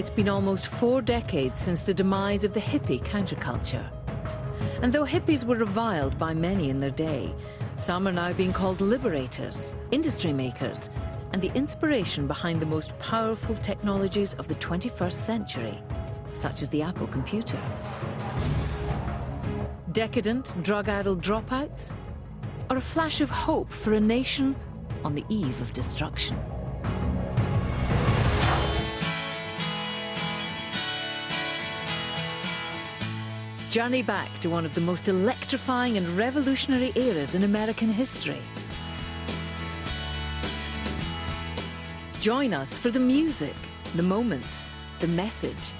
It's been almost 4 decades since the demise of the hippie counterculture. And though hippies were reviled by many in their day, some are now being called liberators, industry makers, and the inspiration behind the most powerful technologies of the 21st century, such as the Apple computer. Decadent, drug-addled dropouts, or a flash of hope for a nation on the eve of destruction? Journey back to one of the most electrifying and revolutionary eras in American history. Join us for the music, the moments, the message,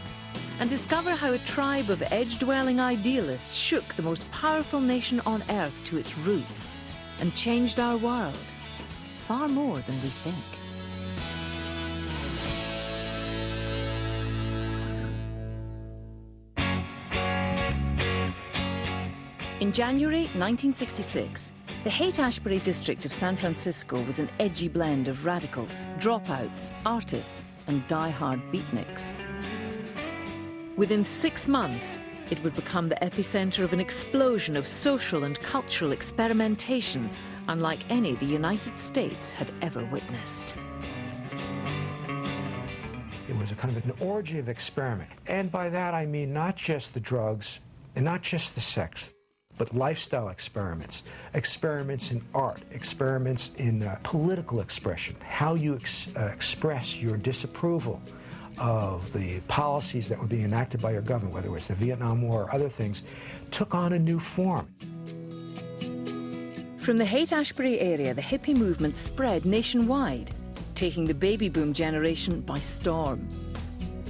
and discover how a tribe of edge-dwelling idealists shook the most powerful nation on earth to its roots and changed our world far more than we think. In January 1966, the Haight-Ashbury district of San Francisco was an edgy blend of radicals, dropouts, artists, and die-hard beatniks. Within 6 months, it would become the epicenter of an explosion of social and cultural experimentation unlike any the United States had ever witnessed. It was a kind of an orgy of experiment. And by that I mean not just the drugs and not just the sex, but lifestyle experiments, experiments in art, experiments in political expression, how you express your disapproval of the policies that were being enacted by your government, whether it was the Vietnam War or other things, took on a new form. From the Haight-Ashbury area, the hippie movement spread nationwide, taking the baby boom generation by storm.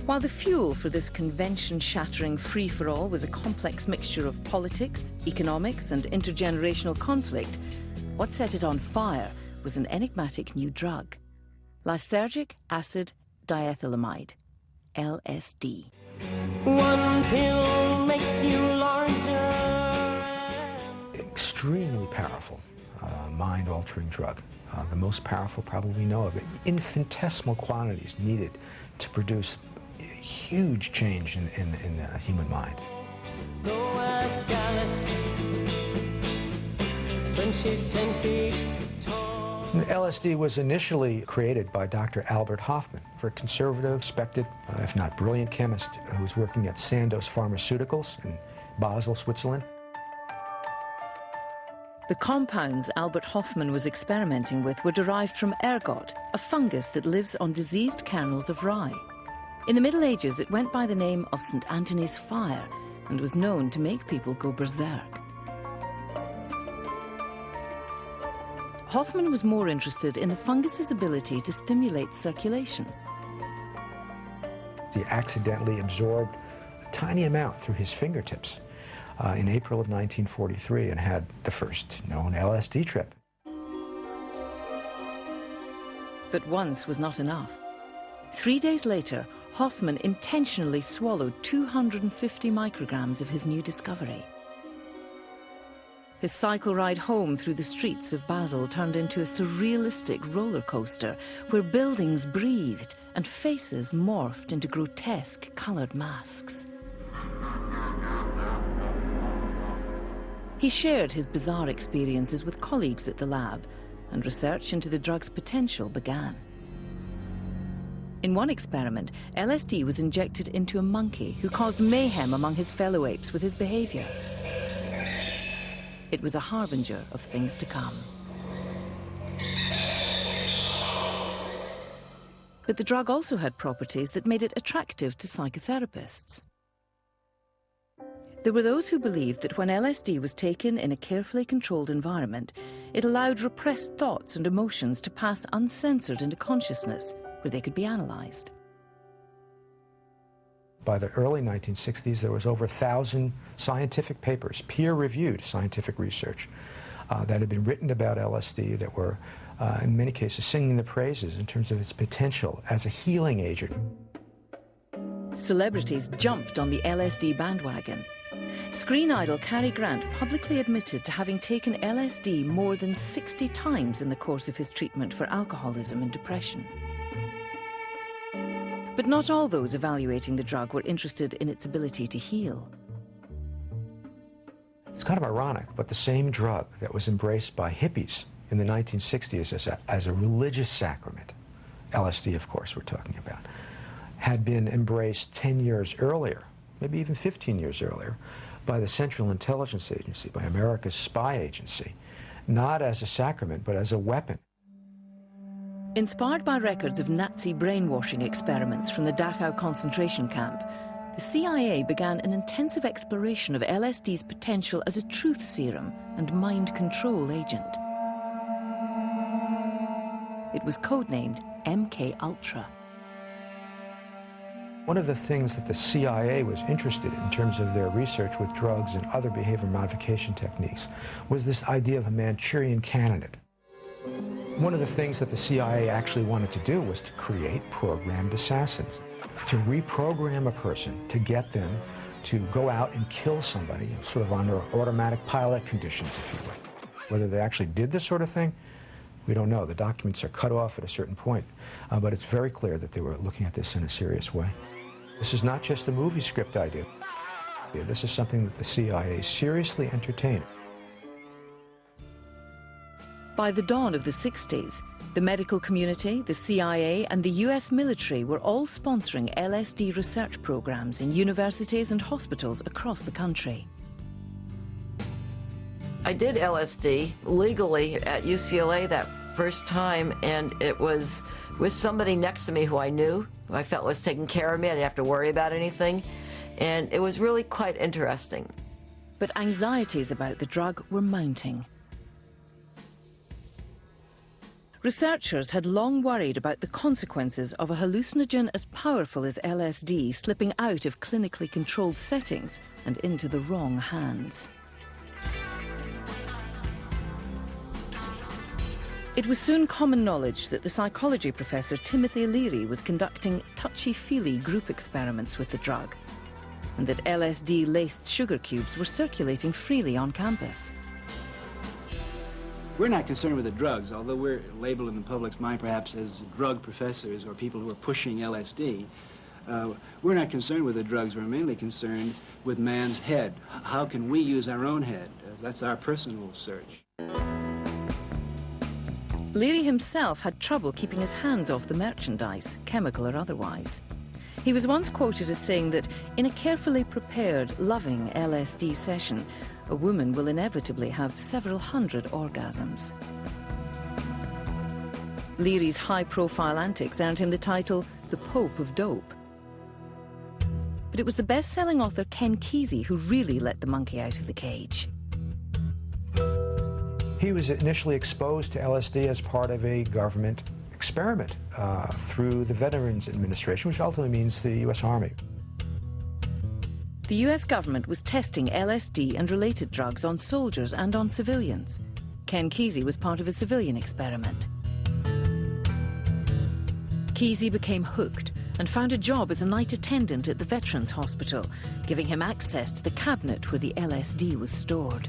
While the fuel for this convention-shattering free-for-all was a complex mixture of politics, economics, and intergenerational conflict, what set it on fire was an enigmatic new drug: lysergic acid diethylamide, LSD. One pill makes you larger. Extremely powerful, mind-altering drug. The most powerful probably we know of it. Infinitesimal quantities needed to produce huge change in the human mind. Go ask Alice when she's 10 feet tall. LSD was initially created by Dr. Albert Hofmann, a conservative, respected, if not brilliant chemist who was working at Sandoz Pharmaceuticals in Basel, Switzerland. The compounds Albert Hofmann was experimenting with were derived from ergot, a fungus that lives on diseased kernels of rye. In the Middle Ages, it went by the name of St. Anthony's fire and was known to make people go berserk. Hofmann was more interested in the fungus's ability to stimulate circulation. He accidentally absorbed a tiny amount through his fingertips in April of 1943 and had the first known LSD trip. But once was not enough. 3 days later, Hofmann intentionally swallowed 250 micrograms of his new discovery. His cycle ride home through the streets of Basel turned into a surrealistic roller coaster where buildings breathed and faces morphed into grotesque coloured masks. He shared his bizarre experiences with colleagues at the lab, and research into the drug's potential began. In one experiment, LSD was injected into a monkey who caused mayhem among his fellow apes with his behavior. It was a harbinger of things to come. But the drug also had properties that made it attractive to psychotherapists. There were those who believed that when LSD was taken in a carefully controlled environment, it allowed repressed thoughts and emotions to pass uncensored into consciousness, where they could be analysed. By the early 1960s, there was over 1,000 scientific papers, peer-reviewed scientific research, that had been written about LSD that were, in many cases, singing the praises in terms of its potential as a healing agent. Celebrities jumped on the LSD bandwagon. Screen idol Cary Grant publicly admitted to having taken LSD more than 60 times in the course of his treatment for alcoholism and depression. But not all those evaluating the drug were interested in its ability to heal. It's kind of ironic, but the same drug that was embraced by hippies in the 1960s as a religious sacrament, LSD of course we're talking about, had been embraced 10 years earlier, maybe even 15 years earlier, by the Central Intelligence Agency, by America's spy agency, not as a sacrament, but as a weapon. Inspired by records of Nazi brainwashing experiments from the Dachau concentration camp, the CIA began an intensive exploration of LSD's potential as a truth serum and mind control agent. It was codenamed MK-Ultra. One of the things that the CIA was interested in terms of their research with drugs and other behavior modification techniques was this idea of a Manchurian candidate. One of the things that the CIA actually wanted to do was to create programmed assassins, to reprogram a person, to get them to go out and kill somebody, sort of under automatic pilot conditions, if you will. Whether they actually did this sort of thing, we don't know. The documents are cut off at a certain point, but it's very clear that they were looking at this in a serious way. This is not just a movie script idea. This is something that the CIA seriously entertained. By the dawn of the 60s, the medical community, the CIA, and the US military were all sponsoring LSD research programs in universities and hospitals across the country. I did LSD legally at UCLA that first time, and it was with somebody next to me who I knew, who I felt was taking care of me. I didn't have to worry about anything, and it was really quite interesting. But anxieties about the drug were mounting. Researchers had long worried about the consequences of a hallucinogen as powerful as LSD slipping out of clinically controlled settings and into the wrong hands. It was soon common knowledge that the psychology professor Timothy Leary was conducting touchy-feely group experiments with the drug, and that LSD-laced sugar cubes were circulating freely on campus. We're not concerned with the drugs, although we're labeled in the public's mind perhaps as drug professors or people who are pushing LSD. We're not concerned with the drugs. We're mainly concerned with man's head. How can we use our own head? That's our personal search. Leary himself had trouble keeping his hands off the merchandise, chemical or otherwise. He was once quoted as saying that in a carefully prepared, loving LSD session, a woman will inevitably have several hundred orgasms. Leary's high-profile antics earned him the title the Pope of Dope. But it was the best-selling author Ken Kesey who really let the monkey out of the cage. He was initially exposed to LSD as part of a government experiment through the Veterans Administration, which ultimately means the U.S. Army. The US government was testing LSD and related drugs on soldiers and on civilians. Ken Kesey was part of a civilian experiment. Kesey became hooked and found a job as a night attendant at the Veterans Hospital, giving him access to the cabinet where the LSD was stored.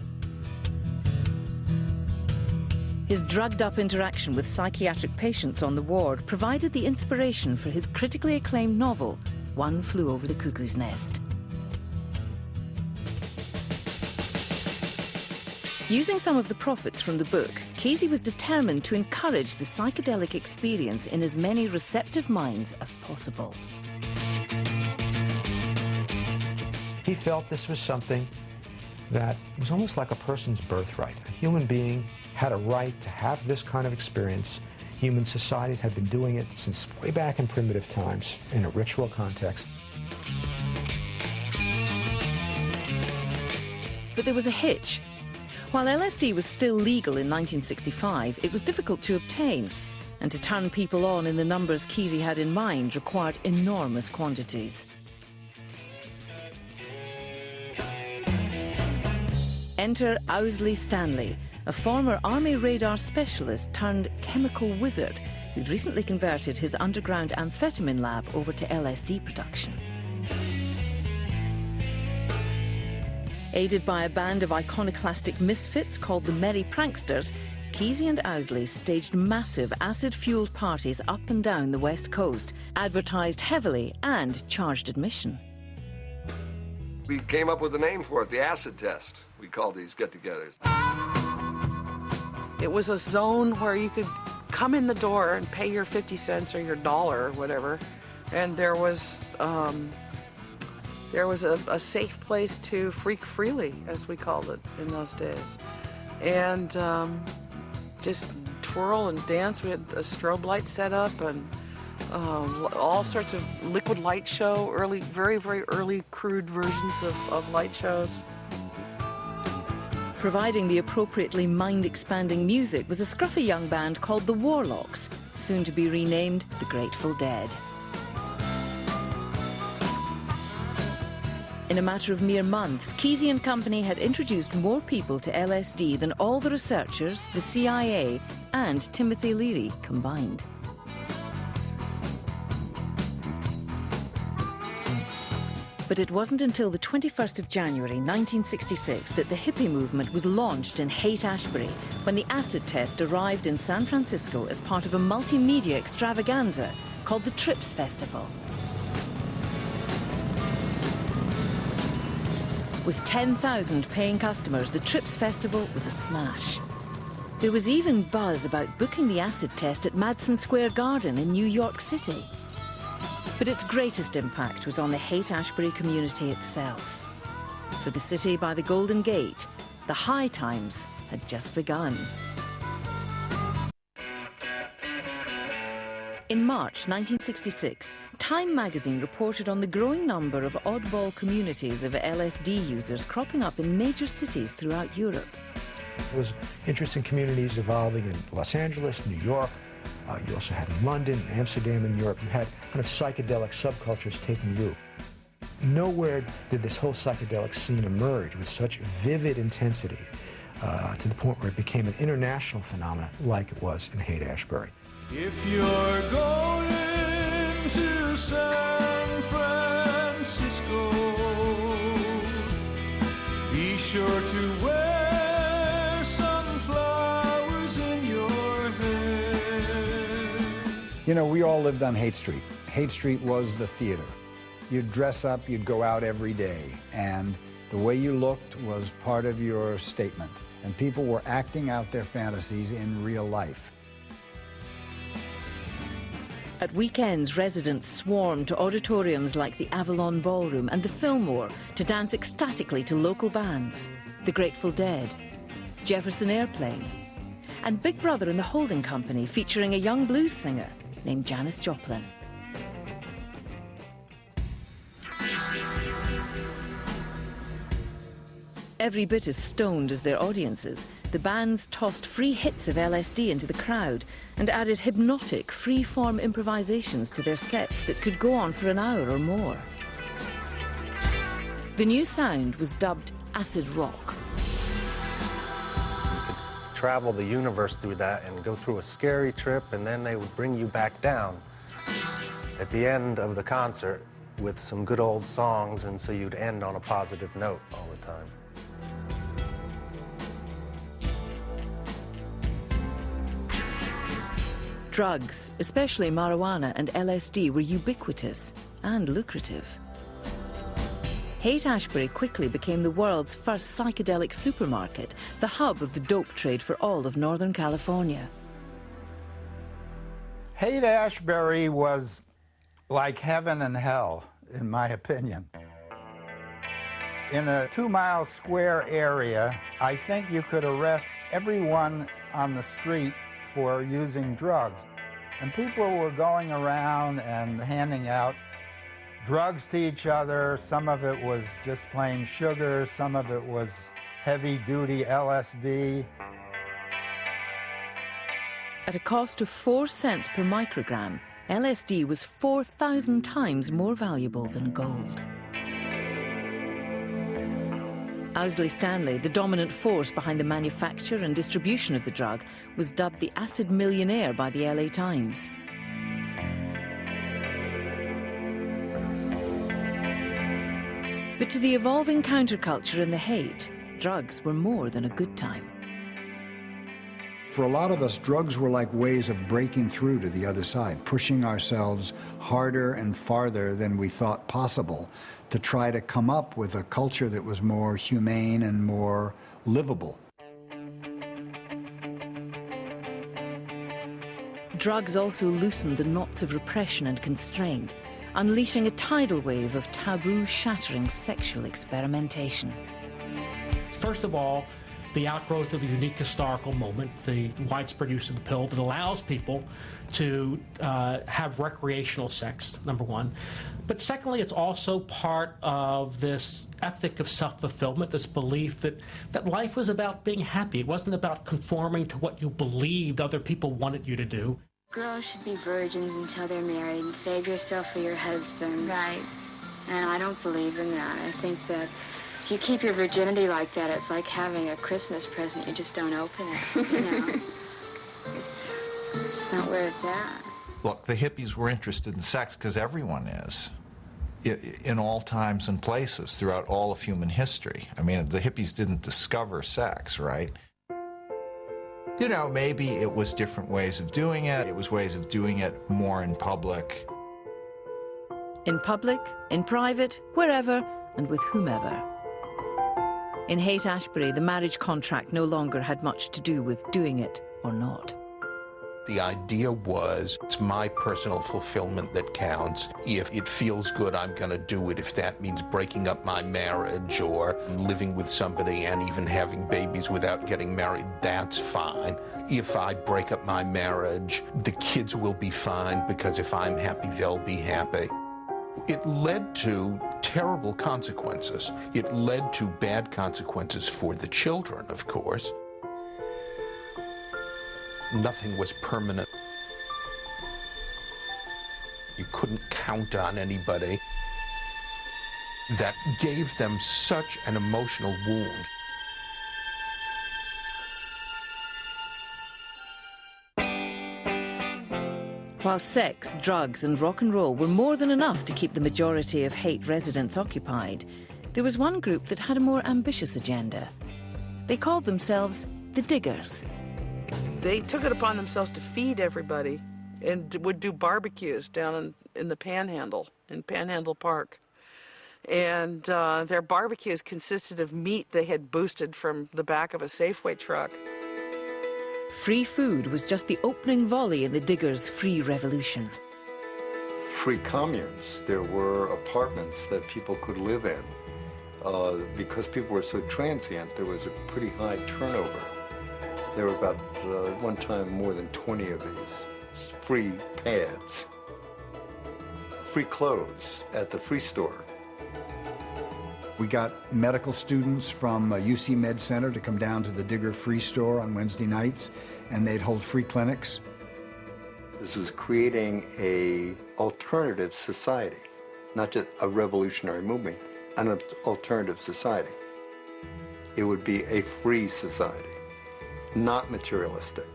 His drugged-up interaction with psychiatric patients on the ward provided the inspiration for his critically acclaimed novel, One Flew Over the Cuckoo's Nest. Using some of the profits from the book, Kesey was determined to encourage the psychedelic experience in as many receptive minds as possible. He felt this was something that was almost like a person's birthright. A human being had a right to have this kind of experience. Human societies had been doing it since way back in primitive times in a ritual context. But there was a hitch. While LSD was still legal in 1965, it was difficult to obtain, and to turn people on in the numbers Kesey had in mind required enormous quantities. Enter Owsley Stanley, a former Army radar specialist turned chemical wizard who'd recently converted his underground amphetamine lab over to LSD production. Aided by a band of iconoclastic misfits called the Merry Pranksters, Kesey and Owsley staged massive acid-fueled parties up and down the West Coast, advertised heavily and charged admission. We came up with a name for it, the acid test. We called these get-togethers. It was a zone where you could come in the door and pay your 50 cents or your dollar or whatever, and there was a safe place to freak freely, as we called it in those days, and just twirl and dance. We had a strobe light set up and all sorts of liquid light show, very, very early crude versions of light shows. Providing the appropriately mind-expanding music was a scruffy young band called the Warlocks, soon to be renamed the Grateful Dead. In a matter of mere months, Kesey and company had introduced more people to LSD than all the researchers, the CIA, and Timothy Leary combined. But it wasn't until the 21st of January 1966 that the hippie movement was launched in Haight-Ashbury, when the acid test arrived in San Francisco as part of a multimedia extravaganza called the Trips Festival. With 10,000 paying customers, the Trips Festival was a smash. There was even buzz about booking the acid test at Madison Square Garden in New York City. But its greatest impact was on the Haight-Ashbury community itself. For the city by the Golden Gate, the high times had just begun. In March 1966, Time magazine reported on the growing number of oddball communities of LSD users cropping up in major cities throughout Europe. There was interesting communities evolving in Los Angeles, New York. You also had in London, Amsterdam, and Europe. You had kind of psychedelic subcultures taking root. Nowhere did this whole psychedelic scene emerge with such vivid intensity to the point where it became an international phenomenon like it was in Haight-Ashbury. If you're going to San Francisco, be sure to wear sunflowers in your hair. You know, we all lived on Haight Street. Haight Street was the theater. You'd dress up, you'd go out every day, and the way you looked was part of your statement. And people were acting out their fantasies in real life. At weekends, residents swarmed to auditoriums like the Avalon Ballroom and the Fillmore to dance ecstatically to local bands, the Grateful Dead, Jefferson Airplane, and Big Brother and the Holding Company, featuring a young blues singer named Janis Joplin. Every bit as stoned as their audiences, the bands tossed free hits of LSD into the crowd and added hypnotic, free-form improvisations to their sets that could go on for an hour or more. The new sound was dubbed acid rock. You could travel the universe through that and go through a scary trip, and then they would bring you back down at the end of the concert with some good old songs, and so you'd end on a positive note all the time. Drugs, especially marijuana and LSD, were ubiquitous and lucrative. Haight-Ashbury quickly became the world's first psychedelic supermarket, the hub of the dope trade for all of Northern California. Haight-Ashbury was like heaven and hell, in my opinion. In a 2-mile square area, I think you could arrest everyone on the street for using drugs. And people were going around and handing out drugs to each other. Some of it was just plain sugar, some of it was heavy-duty LSD. At a cost of 4 cents per microgram, LSD was 4,000 times more valuable than gold. Owsley Stanley, the dominant force behind the manufacture and distribution of the drug, was dubbed the acid millionaire by the LA Times. But to the evolving counterculture in the Haight, drugs were more than a good time. For a lot of us, drugs were like ways of breaking through to the other side, pushing ourselves harder and farther than we thought possible to try to come up with a culture that was more humane and more livable. Drugs also loosened the knots of repression and constraint, unleashing a tidal wave of taboo-shattering sexual experimentation. First of all, the outgrowth of a unique historical moment, the widespread use of the pill that allows people to have recreational sex, number one. But secondly, it's also part of this ethic of self-fulfillment, this belief that life was about being happy. It wasn't about conforming to what you believed other people wanted you to do. Girls should be virgins until they're married and save yourself for your husband. Right. And I don't believe in that. I think that if you keep your virginity like that, it's like having a Christmas present. You just don't open it, you know. It's not where it's at. Look, the hippies were interested in sex because everyone is, in all times and places throughout all of human history. I mean, the hippies didn't discover sex, right? You know, maybe it was different ways of doing it. It was ways of doing it more in public. In public, in private, wherever, and with whomever. In Haight-Ashbury, the marriage contract no longer had much to do with doing it or not. The idea was, it's my personal fulfillment that counts. If it feels good, I'm going to do it. If that means breaking up my marriage or living with somebody and even having babies without getting married, that's fine. If I break up my marriage, the kids will be fine because if I'm happy, they'll be happy. It led to terrible consequences. It led to bad consequences for the children, of course. Nothing was permanent. You couldn't count on anybody. That gave them such an emotional wound. While sex, drugs and rock and roll were more than enough to keep the majority of Haight residents occupied, there was one group that had a more ambitious agenda. They called themselves the Diggers. They took it upon themselves to feed everybody and would do barbecues down in the Panhandle, in Panhandle Park. And their barbecues consisted of meat they had boosted from the back of a Safeway truck. Free food was just the opening volley in the Diggers' free revolution. Free communes. There were apartments that people could live in. Because people were so transient, there was a pretty high turnover. There were about, at one time, more than 20 of these. Free pads. Free clothes at the free store. We got medical students from UC Med Center to come down to the Digger Free Store on Wednesday nights, and they'd hold free clinics. This was creating an alternative society, not just a revolutionary movement, an alternative society. It would be a free society, not materialistic,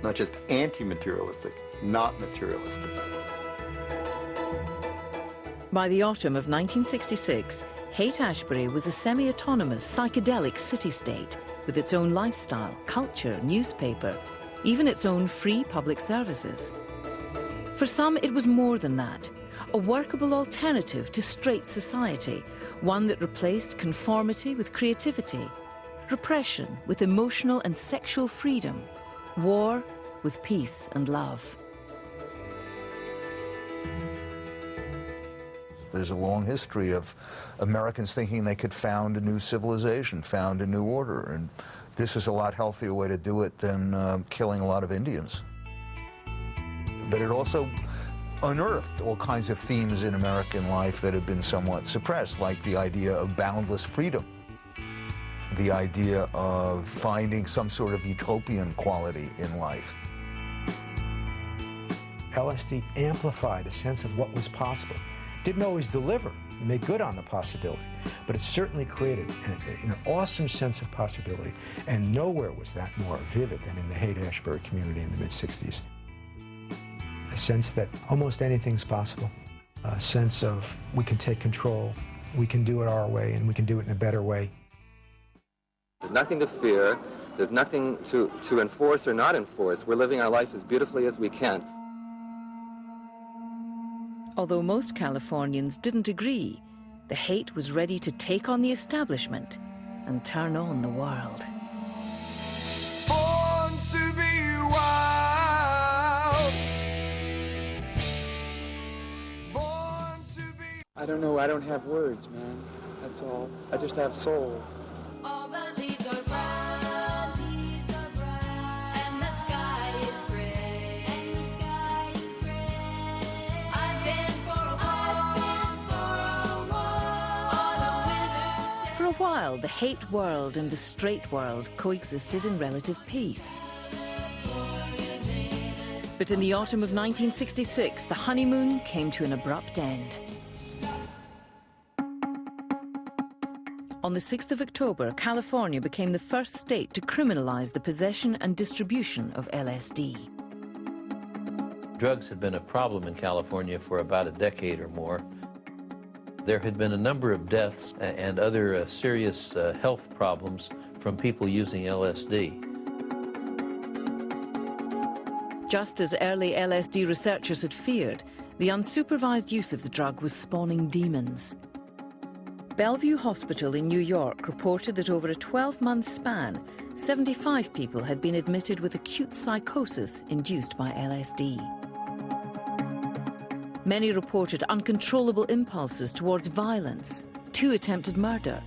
not just anti-materialistic, not materialistic. By the autumn of 1966, Haight-Ashbury was a semi-autonomous psychedelic city-state with its own lifestyle, culture, newspaper, even its own free public services. For some, it was more than that, a workable alternative to straight society, one that replaced conformity with creativity, repression with emotional and sexual freedom, war with peace and love. There's a long history of Americans thinking they could found a new civilization, found a new order, and this is a lot healthier way to do it than killing a lot of Indians. But it also unearthed all kinds of themes in American life that had been somewhat suppressed, like the idea of boundless freedom, the idea of finding some sort of utopian quality in life. LSD amplified a sense of what was possible. Didn't always deliver and make good on the possibility, but it certainly created an awesome sense of possibility, and nowhere was that more vivid than in the Haight-Ashbury community in the mid-60s. A sense that almost anything's possible, a sense of we can take control, we can do it our way, and we can do it in a better way. There's nothing to fear. There's nothing to enforce or not enforce. We're living our life as beautifully as we can. Although most Californians didn't agree, the hate was ready to take on the establishment and turn on the world. Born to be wild. Born to be... I don't know, I don't have words, man. That's all. I just have soul. All the leaves are brown, and the sky is gray, I've been for a walk, For a while, the hate world and the straight world coexisted in relative peace. But in the autumn of 1966, the honeymoon came to an abrupt end. On the 6th of October, California became the first state to criminalize the possession and distribution of LSD. Drugs had been a problem in California for about a decade or more. There had been a number of deaths and other serious health problems from people using LSD. Just as early LSD researchers had feared, the unsupervised use of the drug was spawning demons. Bellevue Hospital in New York reported that over a 12-month span, 75 people had been admitted with acute psychosis induced by LSD. Many reported uncontrollable impulses towards violence, 2 attempted murder,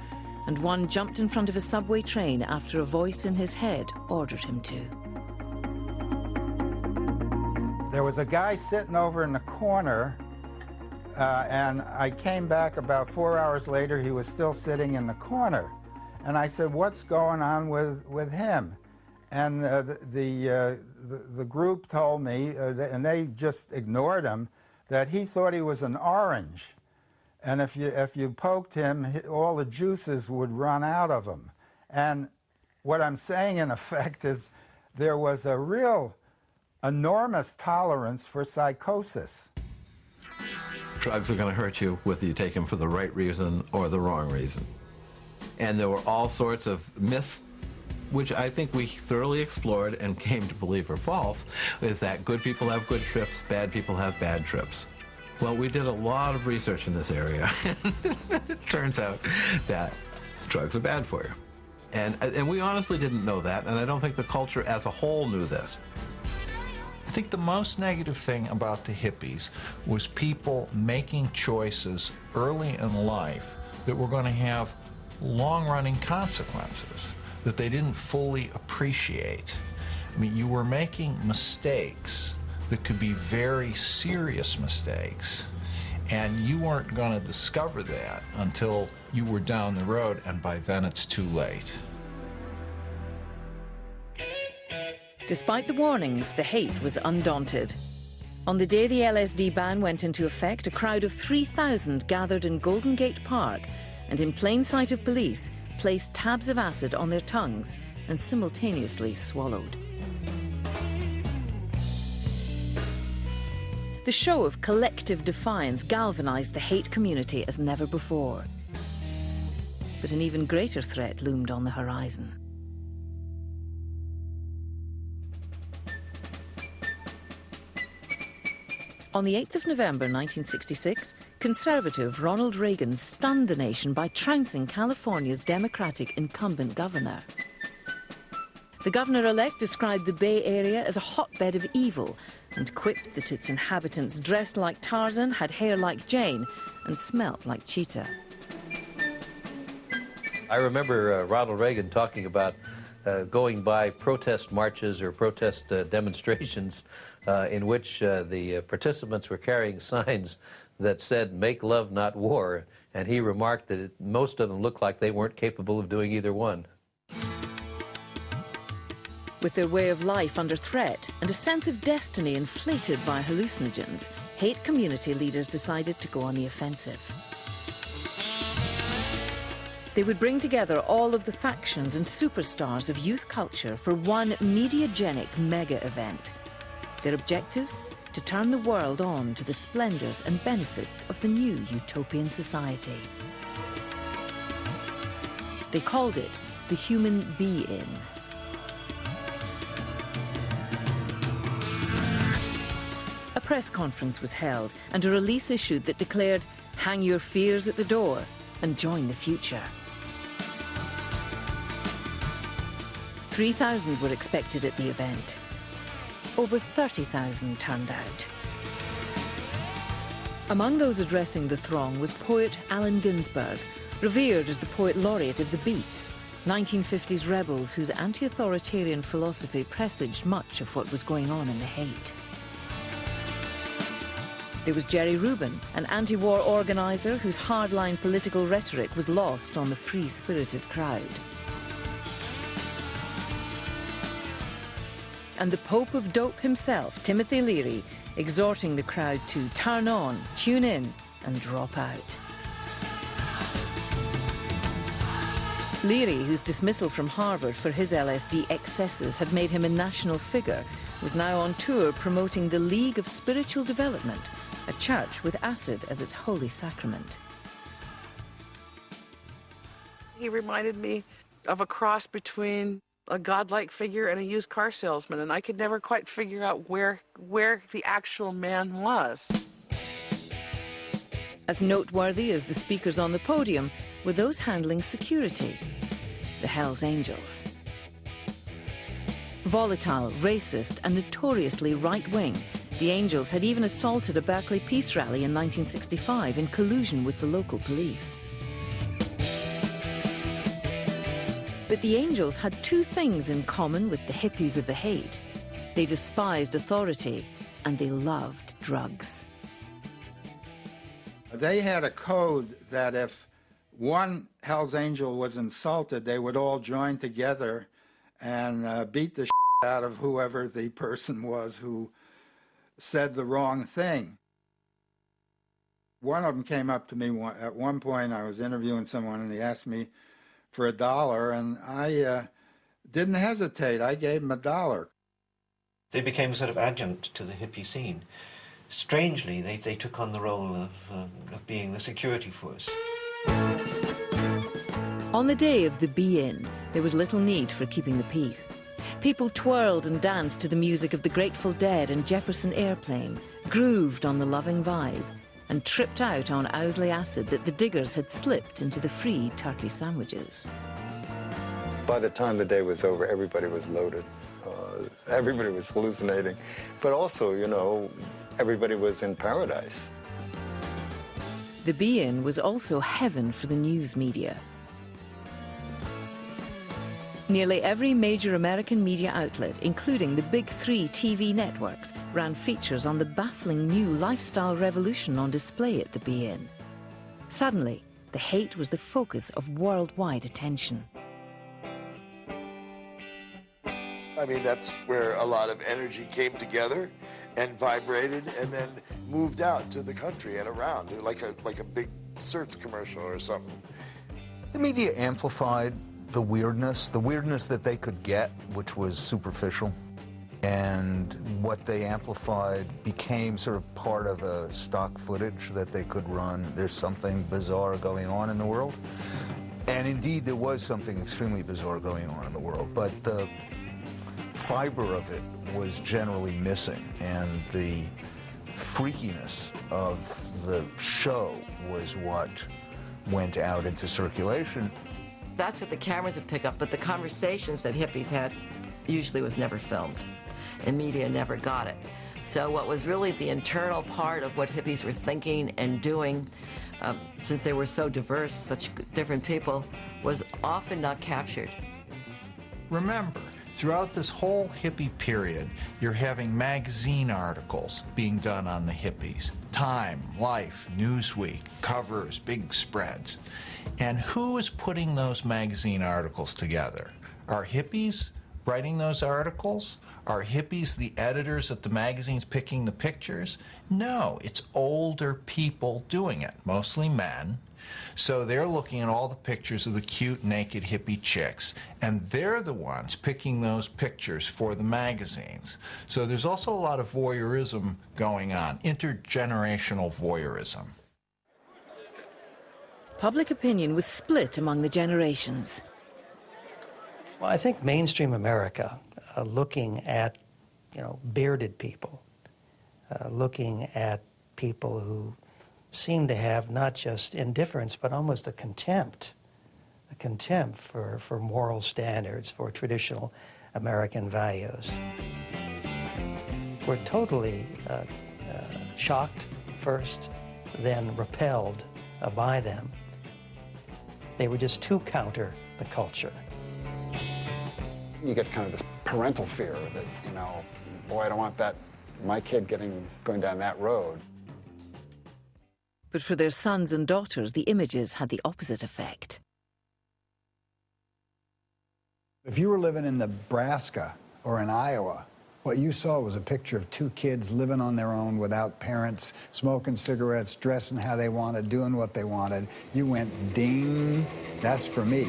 and 1 jumped in front of a subway train after a voice in his head ordered him to. There was a guy sitting over in the corner, and I came back about 4 hours later. He was still sitting in the corner. And I said, what's going on with him? And the group told me, and they just ignored him, that he thought he was an orange. And if you poked him, all the juices would run out of him. And what I'm saying, in effect, is there was a real enormous tolerance for psychosis. Drugs are going to hurt you whether you take them for the right reason or the wrong reason. And there were all sorts of myths, which I think we thoroughly explored and came to believe are false, is that good people have good trips, bad people have bad trips. Well, we did a lot of research in this area. It turns out that drugs are bad for you. And we honestly didn't know that, and I don't think the culture as a whole knew this. I think the most negative thing about the hippies was people making choices early in life that were going to have long-running consequences that they didn't fully appreciate. I mean, you were making mistakes that could be very serious mistakes, and you weren't going to discover that until you were down the road, and by then it's too late. Despite the warnings, the hate was undaunted. On the day the LSD ban went into effect, a crowd of 3,000 gathered in Golden Gate Park and, in plain sight of police, placed tabs of acid on their tongues and simultaneously swallowed. The show of collective defiance galvanized the hate community as never before. But an even greater threat loomed on the horizon. On the 8th of November 1966, conservative Ronald Reagan stunned the nation by trouncing California's Democratic incumbent governor. The governor-elect described the Bay Area as a hotbed of evil and quipped that its inhabitants dressed like Tarzan, had hair like Jane, and smelt like Cheetah. I remember Ronald Reagan talking about going by protest marches or protest demonstrations in which the participants were carrying signs that said, "Make love, not war," and he remarked that most of them looked like they weren't capable of doing either one. With their way of life under threat and a sense of destiny inflated by hallucinogens, hate community leaders decided to go on the offensive. They would bring together all of the factions and superstars of youth culture for one mediagenic mega event. Their objectives? To turn the world on to the splendors and benefits of the new utopian society. They called it the human be-in. press conference was held and a release issued that declared, "Hang your fears at the door and join the future." 3,000 were expected at the event. Over 30,000 turned out. Among those addressing the throng was poet Allen Ginsberg, revered as the poet laureate of the Beats, 1950s rebels whose anti-authoritarian philosophy presaged much of what was going on in the Haight. There was Jerry Rubin, an anti-war organizer whose hardline political rhetoric was lost on the free-spirited crowd. And the Pope of Dope himself, Timothy Leary, exhorting the crowd to turn on, tune in, and drop out. Leary, whose dismissal from Harvard for his LSD excesses had made him a national figure, was now on tour promoting the League of Spiritual Development, a church with acid as its holy sacrament. He reminded me of a cross between a godlike figure and a used car salesman, and I could never quite figure out where the actual man was. As noteworthy as the speakers on the podium were those handling security, the Hells Angels. Volatile, racist, and notoriously right-wing, the Angels had even assaulted a Berkeley peace rally in 1965 in collusion with the local police. But the Angels had two things in common with the hippies of the Haight. They despised authority and they loved drugs. They had a code that if one Hell's Angel was insulted, they would all join together and beat the shit out of whoever the person was who said the wrong thing. One of them came up to me at one point. I was interviewing someone and he asked me for $1, and I didn't hesitate. I gave him $1. They became a sort of adjunct to the hippie scene. Strangely, they took on the role of being the security force. On the day of the Be-In, there was little need for keeping the peace. People twirled and danced to the music of the Grateful Dead and Jefferson Airplane, grooved on the Loving Vibe, and tripped out on Owsley acid that the diggers had slipped into the free turkey sandwiches. By the time the day was over, everybody was loaded. Everybody was hallucinating. But also, you know, everybody was in paradise. The Be-In was also heaven for the news media. Nearly every major American media outlet, including the big three TV networks, ran features on the baffling new lifestyle revolution on display at the Be-In. Suddenly, the Haight was the focus of worldwide attention. I mean, that's where a lot of energy came together and vibrated and then moved out to the country and around, like a big Certs commercial or something. The media amplified the weirdness that they could get, which was superficial. And what they amplified became sort of part of a stock footage that they could run. There's something bizarre going on in the world. And indeed, there was something extremely bizarre going on in the world, but the fiber of it was generally missing, and the freakiness of the show was what went out into circulation. That's what the cameras would pick up, but the conversations that hippies had usually was never filmed, and media never got it. So what was really the internal part of what hippies were thinking and doing, since they were so diverse, such different people, was often not captured. Remember, throughout this whole hippie period, you're having magazine articles being done on the hippies. Time, Life, Newsweek, covers, big spreads. And who is putting those magazine articles together? Are hippies writing those articles? Are hippies the editors at the magazines picking the pictures? No, it's older people doing it, mostly men. So they're looking at all the pictures of the cute, naked hippie chicks, and they're the ones picking those pictures for the magazines. So there's also a lot of voyeurism going on, intergenerational voyeurism. Public opinion was split among the generations. Well, I think mainstream America, looking at, bearded people, looking at people who seemed to have not just indifference, but almost a contempt for moral standards, for traditional American values. We're totally shocked first, then repelled by them. They were just too counter the culture. You get kind of this parental fear that, you know, boy, I don't want my kid going down that road. But for their sons and daughters, the images had the opposite effect. If you were living in Nebraska or in Iowa, what you saw was a picture of two kids living on their own without parents, smoking cigarettes, dressing how they wanted, doing what they wanted. You went, ding, that's for me.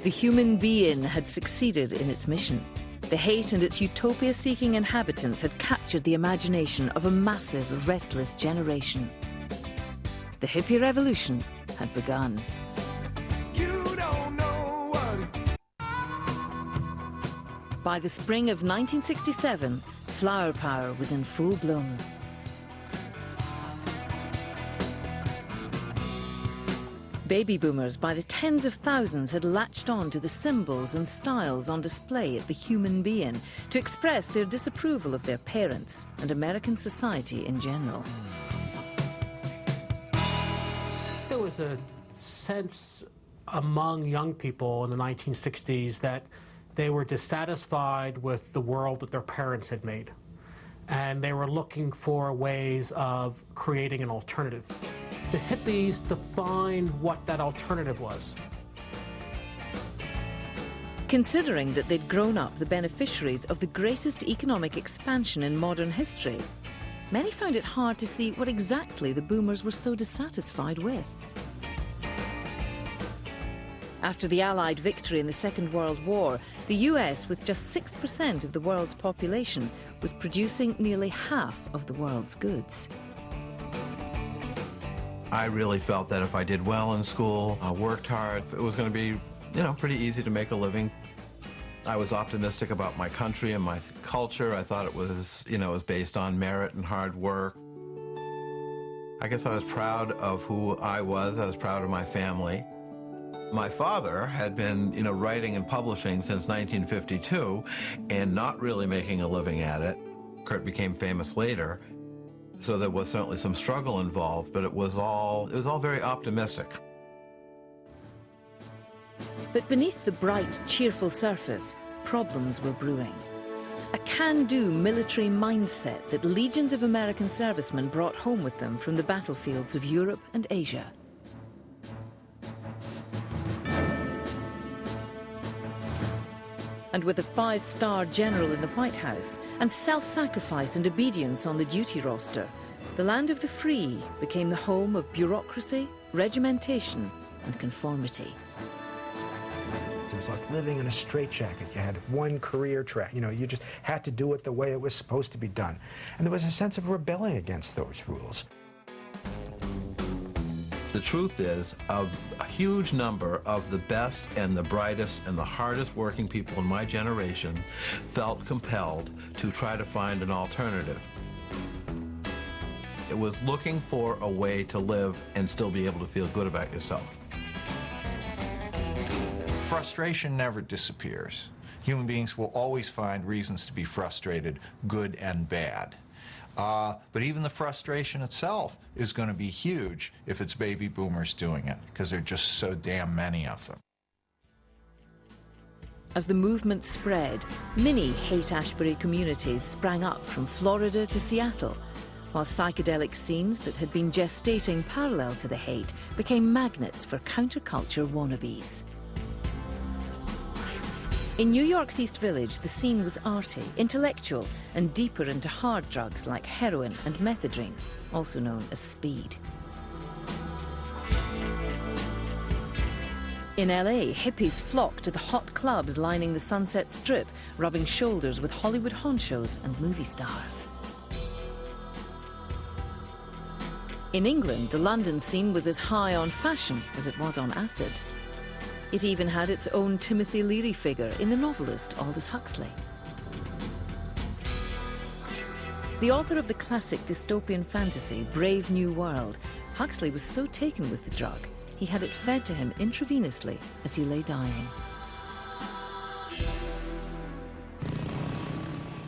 The human being had succeeded in its mission. The hate and its utopia-seeking inhabitants had captured the imagination of a massive, restless generation. The hippie revolution had begun. By the spring of 1967, flower power was in full bloom. Baby boomers by the tens of thousands had latched on to the symbols and styles on display at the Human Being to express their disapproval of their parents and American society in general. There was a sense among young people in the 1960s that they were dissatisfied with the world that their parents had made, and they were looking for ways of creating an alternative. The hippies defined what that alternative was. Considering that they'd grown up the beneficiaries of the greatest economic expansion in modern history, many found it hard to see what exactly the boomers were so dissatisfied with. After the Allied victory in the Second World War, the US, with just 6% of the world's population, was producing nearly half of the world's goods. I really felt that if I did well in school, I worked hard, it was going to be, pretty easy to make a living. I was optimistic about my country and my culture. I thought it was, it was based on merit and hard work. I guess I was proud of who I was. I was proud of my family. My father had been, writing and publishing since 1952 and not really making a living at it. Kurt became famous later, so there was certainly some struggle involved, but it was all very optimistic. But beneath the bright, cheerful surface, problems were brewing. A can-do military mindset that legions of American servicemen brought home with them from the battlefields of Europe and Asia. And with a 5-star general in the White House and self-sacrifice and obedience on the duty roster, the land of the free became the home of bureaucracy, regimentation, and conformity. It was like living in a straitjacket. You had one career track. You just had to do it the way it was supposed to be done. And there was a sense of rebelling against those rules. The truth is, a huge number of the best and the brightest and the hardest working people in my generation felt compelled to try to find an alternative. It was looking for a way to live and still be able to feel good about yourself. Frustration never disappears. Human beings will always find reasons to be frustrated, good and bad. But even the frustration itself is going to be huge if it's baby boomers doing it, because there are just so damn many of them. As the movement spread, many Haight-Ashbury communities sprang up from Florida to Seattle, while psychedelic scenes that had been gestating parallel to the Haight became magnets for counterculture wannabes. In New York's East Village, the scene was arty, intellectual, and deeper into hard drugs like heroin and methadone, also known as speed. In LA, hippies flocked to the hot clubs lining the Sunset Strip, rubbing shoulders with Hollywood honchos and movie stars. In England, the London scene was as high on fashion as it was on acid. It even had its own Timothy Leary figure in the novelist Aldous Huxley. The author of the classic dystopian fantasy, Brave New World, Huxley was so taken with the drug, he had it fed to him intravenously as he lay dying.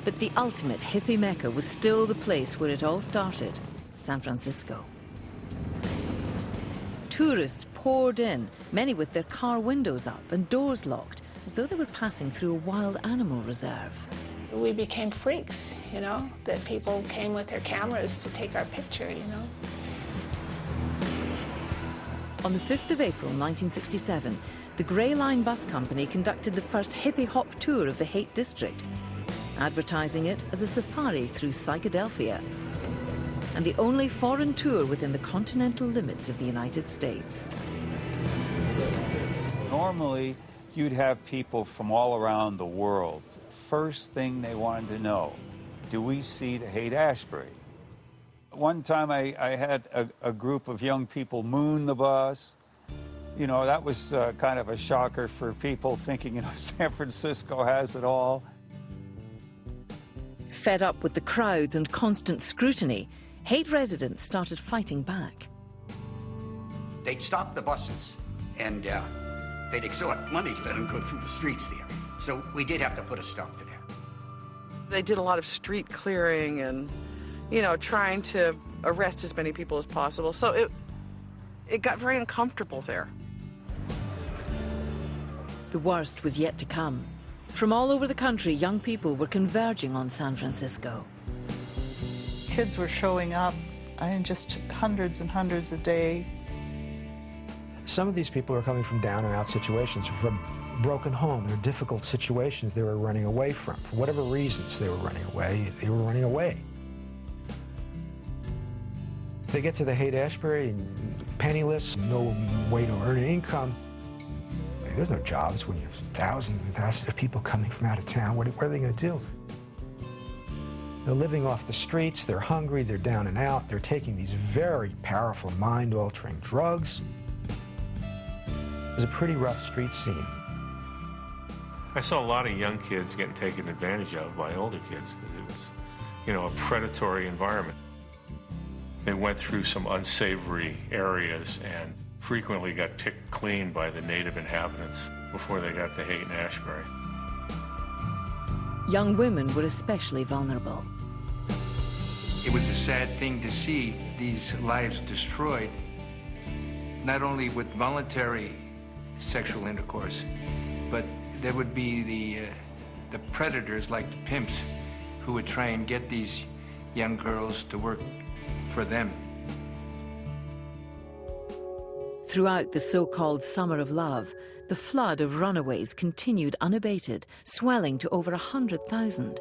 But the ultimate hippie mecca was still the place where it all started, San Francisco. Tourists poured in, many with their car windows up and doors locked, as though they were passing through a wild animal reserve. We became freaks, you know, that people came with their cameras to take our picture, you know. On the 5th of April 1967, the Grey Line Bus Company conducted the first hippie hop tour of the Haight District, advertising it as a safari through Psychedelphia, and the only foreign tour within the continental limits of the United States. Normally, you'd have people from all around the world. First thing they wanted to know, do we see the Haight-Ashbury? One time I had a group of young people moon the bus. You know, that was kind of a shocker for people thinking, you know, San Francisco has it all. Fed up with the crowds and constant scrutiny, Haight residents started fighting back. They'd stop the buses, and they'd extort money to let them go through the streets there. So we did have to put a stop to that. They did a lot of street clearing and, you know, trying to arrest as many people as possible. So it got very uncomfortable there. The worst was yet to come. From all over the country, young people were converging on San Francisco. Kids were showing up, just hundreds and hundreds a day. Some of these people are coming from down and out situations, from broken homes or difficult situations they were running away from. For whatever reasons they were running away, they were running away. They get to the Haight-Ashbury, penniless, no way to earn an income. There's no jobs when you have thousands and thousands of people coming from out of town. What are they going to do? They're living off the streets, they're hungry, they're down and out, they're taking these very powerful mind-altering drugs. It was a pretty rough street scene. I saw a lot of young kids getting taken advantage of by older kids because it was, you know, a predatory environment. They went through some unsavory areas and frequently got picked clean by the native inhabitants before they got to Haight and Ashbury. Young women were especially vulnerable. It was a sad thing to see these lives destroyed, not only with voluntary sexual intercourse, but there would be the predators like the pimps who would try and get these young girls to work for them. Throughout the so-called Summer of Love, the flood of runaways continued unabated, swelling to over 100,000.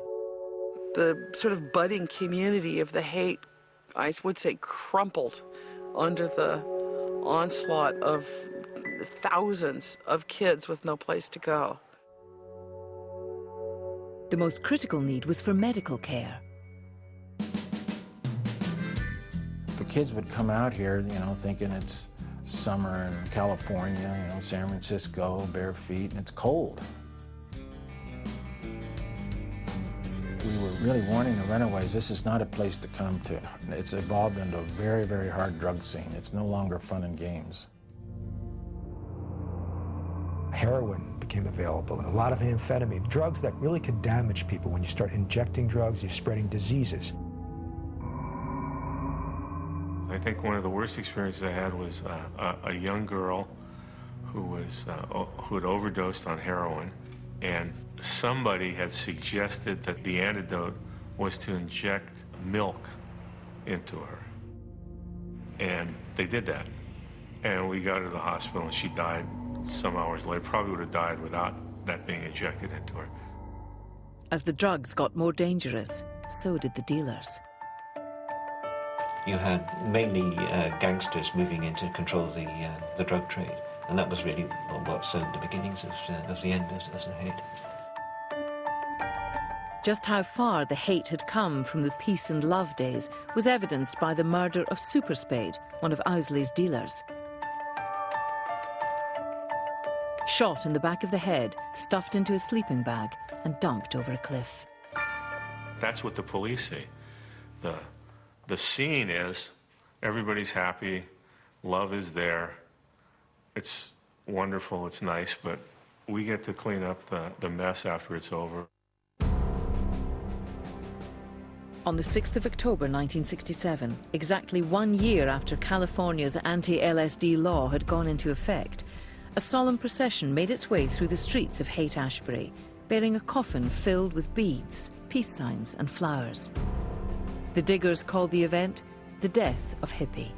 The sort of budding community of the Haight, I would say, crumpled under the onslaught of thousands of kids with no place to go. The most critical need was for medical care. The kids would come out here, you know, thinking it's summer in California, you know, San Francisco, bare feet, and it's cold. We were really warning the runaways, this is not a place to come to. It's evolved into a very, very hard drug scene. It's no longer fun and games. Heroin became available, a lot of amphetamine, drugs that really could damage people. When you start injecting drugs, you're spreading diseases. I think one of the worst experiences I had was a young girl who had overdosed on heroin, and somebody had suggested that the antidote was to inject milk into her. And they did that. And we got her to the hospital, and she died some hours later. Probably would have died without that being injected into her. As the drugs got more dangerous, so did the dealers. You had mainly gangsters moving in to control the drug trade, and that was really what sowed the beginnings of the end of the Haight. Just how far the Haight had come from the peace and love days was evidenced by the murder of Super Spade, one of Owsley's dealers. Shot in the back of the head, stuffed into a sleeping bag, and dumped over a cliff. That's what the police say. The scene is everybody's happy, love is there, it's wonderful, it's nice, but we get to clean up the mess after it's over. On the 6th of October 1967, exactly 1 year after California's anti-LSD law had gone into effect, a solemn procession made its way through the streets of Haight-Ashbury, bearing a coffin filled with beads, peace signs and flowers. The diggers called the event the death of Hippie.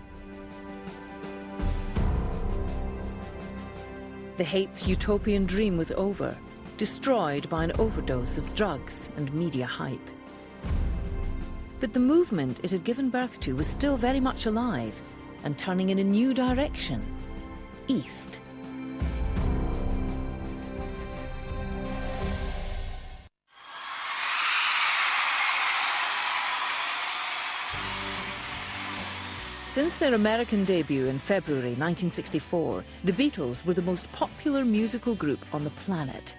The Haight's utopian dream was over, destroyed by an overdose of drugs and media hype. But the movement it had given birth to was still very much alive and turning in a new direction, east. Since their American debut in February 1964, the Beatles were the most popular musical group on the planet.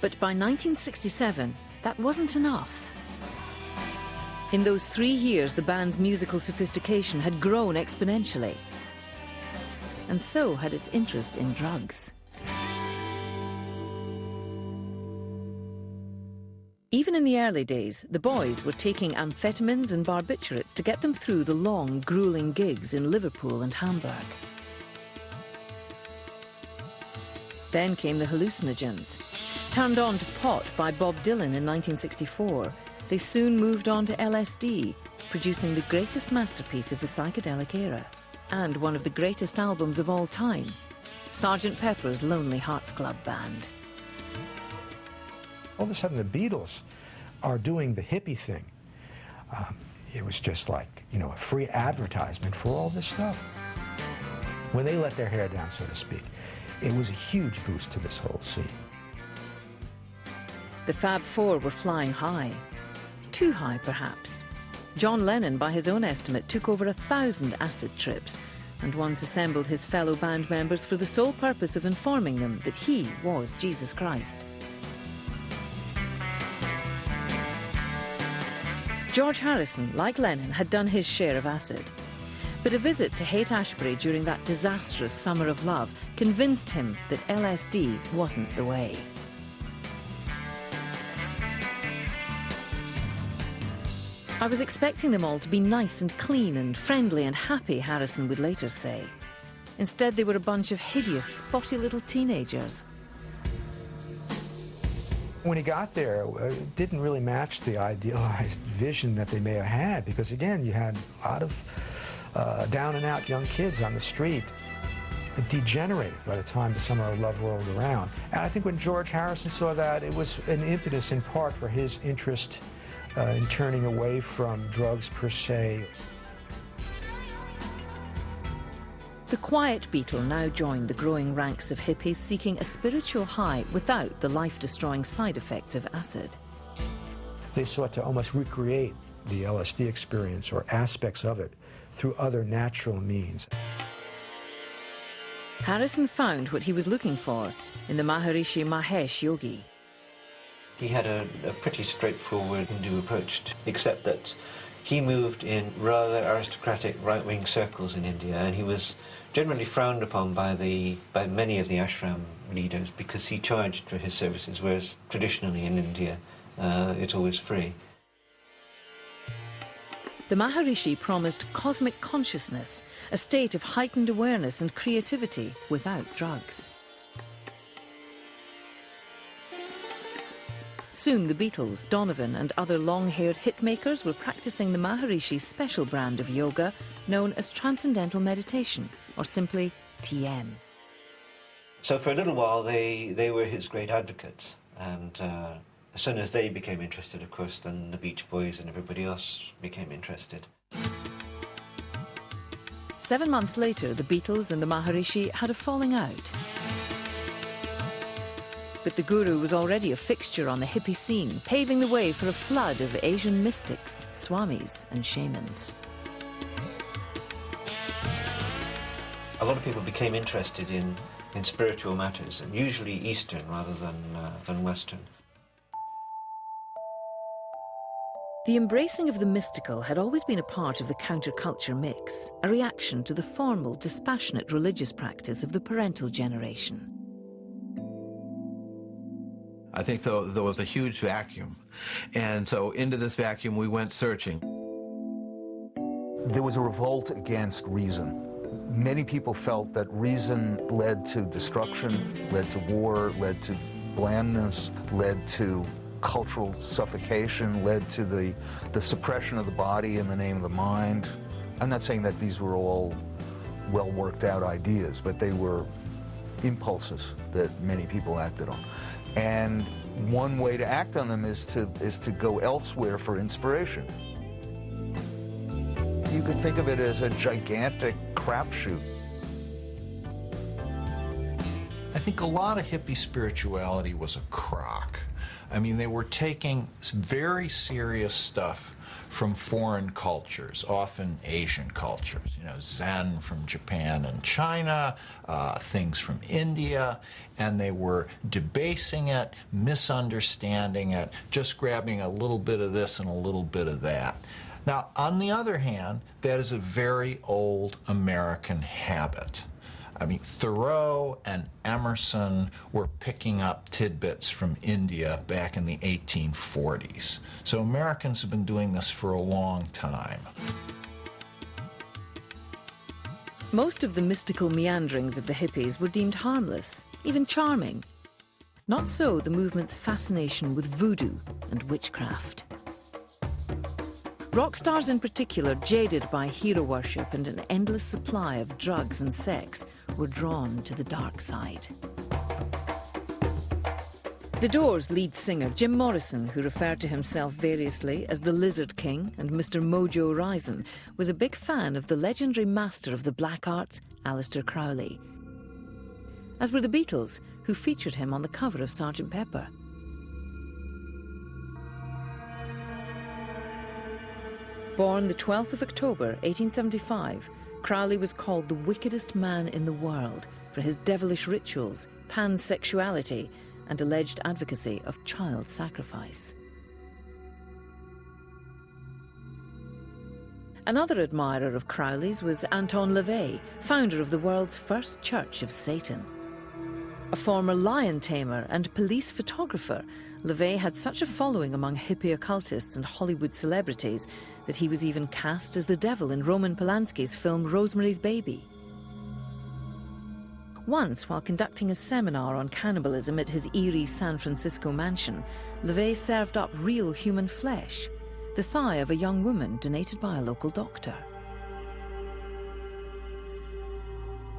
But by 1967, that wasn't enough. In those 3 years, the band's musical sophistication had grown exponentially. And so had its interest in drugs. Even in the early days, the boys were taking amphetamines and barbiturates to get them through the long, grueling gigs in Liverpool and Hamburg. Then came the hallucinogens. Turned on to pot by Bob Dylan in 1964, they soon moved on to LSD, producing the greatest masterpiece of the psychedelic era, and one of the greatest albums of all time, Sgt. Pepper's Lonely Hearts Club Band. All of a sudden, the Beatles are doing the hippie thing. It was just like, you know, a free advertisement for all this stuff. When they let their hair down, so to speak, it was a huge boost to this whole scene. The Fab Four were flying high. Too high, perhaps. John Lennon, by his own estimate, took over 1,000 acid trips and once assembled his fellow band members for the sole purpose of informing them that he was Jesus Christ. George Harrison, like Lennon, had done his share of acid. But a visit to Haight-Ashbury during that disastrous summer of love convinced him that LSD wasn't the way. I was expecting them all to be nice and clean and friendly and happy, Harrison would later say. Instead, they were a bunch of hideous, spotty little teenagers. When he got there, it didn't really match the idealized vision that they may have had, because again, you had a lot of down-and-out young kids on the street, degenerated by the time the summer of love rolled around. And I think when George Harrison saw that, it was an impetus in part for his interest in turning away from drugs per se. The quiet Beatle now joined the growing ranks of hippies seeking a spiritual high without the life-destroying side effects of acid. They sought to almost recreate the LSD experience or aspects of it through other natural means. Harrison found what he was looking for in the Maharishi Mahesh yogi. He had a pretty straightforward Hindu approach, except that he moved in rather aristocratic right-wing circles in India, and he was generally frowned upon by many of the ashram leaders because he charged for his services, whereas traditionally in India it's always free. The Maharishi promised cosmic consciousness, a state of heightened awareness and creativity without drugs. Soon the Beatles, Donovan and other long-haired hitmakers were practicing the Maharishi's special brand of yoga known as Transcendental Meditation, or simply TM. So for a little while they were his great advocates, and as soon as they became interested, of course, then the Beach Boys and everybody else became interested. 7 months later, the Beatles and the Maharishi had a falling out. But the Guru was already a fixture on the hippie scene, paving the way for a flood of Asian mystics, swamis and shamans. A lot of people became interested in spiritual matters, and usually Eastern rather than Western. The embracing of the mystical had always been a part of the counterculture mix, a reaction to the formal, dispassionate religious practice of the parental generation. I think there was a huge vacuum, and so into this vacuum we went searching. There was a revolt against reason. Many people felt that reason led to destruction, led to war, led to blandness, led to cultural suffocation, led to the suppression of the body in the name of the mind. I'm not saying that these were all well worked out ideas, but they were impulses that many people acted on. And one way to act on them is to go elsewhere for inspiration. You could think of it as a gigantic crapshoot. I think a lot of hippie spirituality was a crock. I mean, they were taking some very serious stuff from foreign cultures, often Asian cultures, you know, Zen from Japan and China, things from India, and they were debasing it, misunderstanding it, just grabbing a little bit of this and a little bit of that. Now, on the other hand, that is a very old American habit. I mean, Thoreau and Emerson were picking up tidbits from India back in the 1840s. So Americans have been doing this for a long time. Most of the mystical meanderings of the hippies were deemed harmless, even charming. Not so the movement's fascination with voodoo and witchcraft. Rock stars in particular, jaded by hero worship and an endless supply of drugs and sex, were drawn to the dark side. The Doors' lead singer, Jim Morrison, who referred to himself variously as the Lizard King and Mr. Mojo Horizon, was a big fan of the legendary master of the black arts, Aleister Crowley. As were the Beatles, who featured him on the cover of Sgt. Pepper. Born the 12th of October, 1875, Crowley was called the wickedest man in the world for his devilish rituals, pansexuality, and alleged advocacy of child sacrifice. Another admirer of Crowley's was Anton LaVey, founder of the world's first Church of Satan. A former lion tamer and police photographer, LaVey had such a following among hippie occultists and Hollywood celebrities that he was even cast as the devil in Roman Polanski's film Rosemary's Baby. Once, while conducting a seminar on cannibalism at his eerie San Francisco mansion, LaVey served up real human flesh, the thigh of a young woman donated by a local doctor.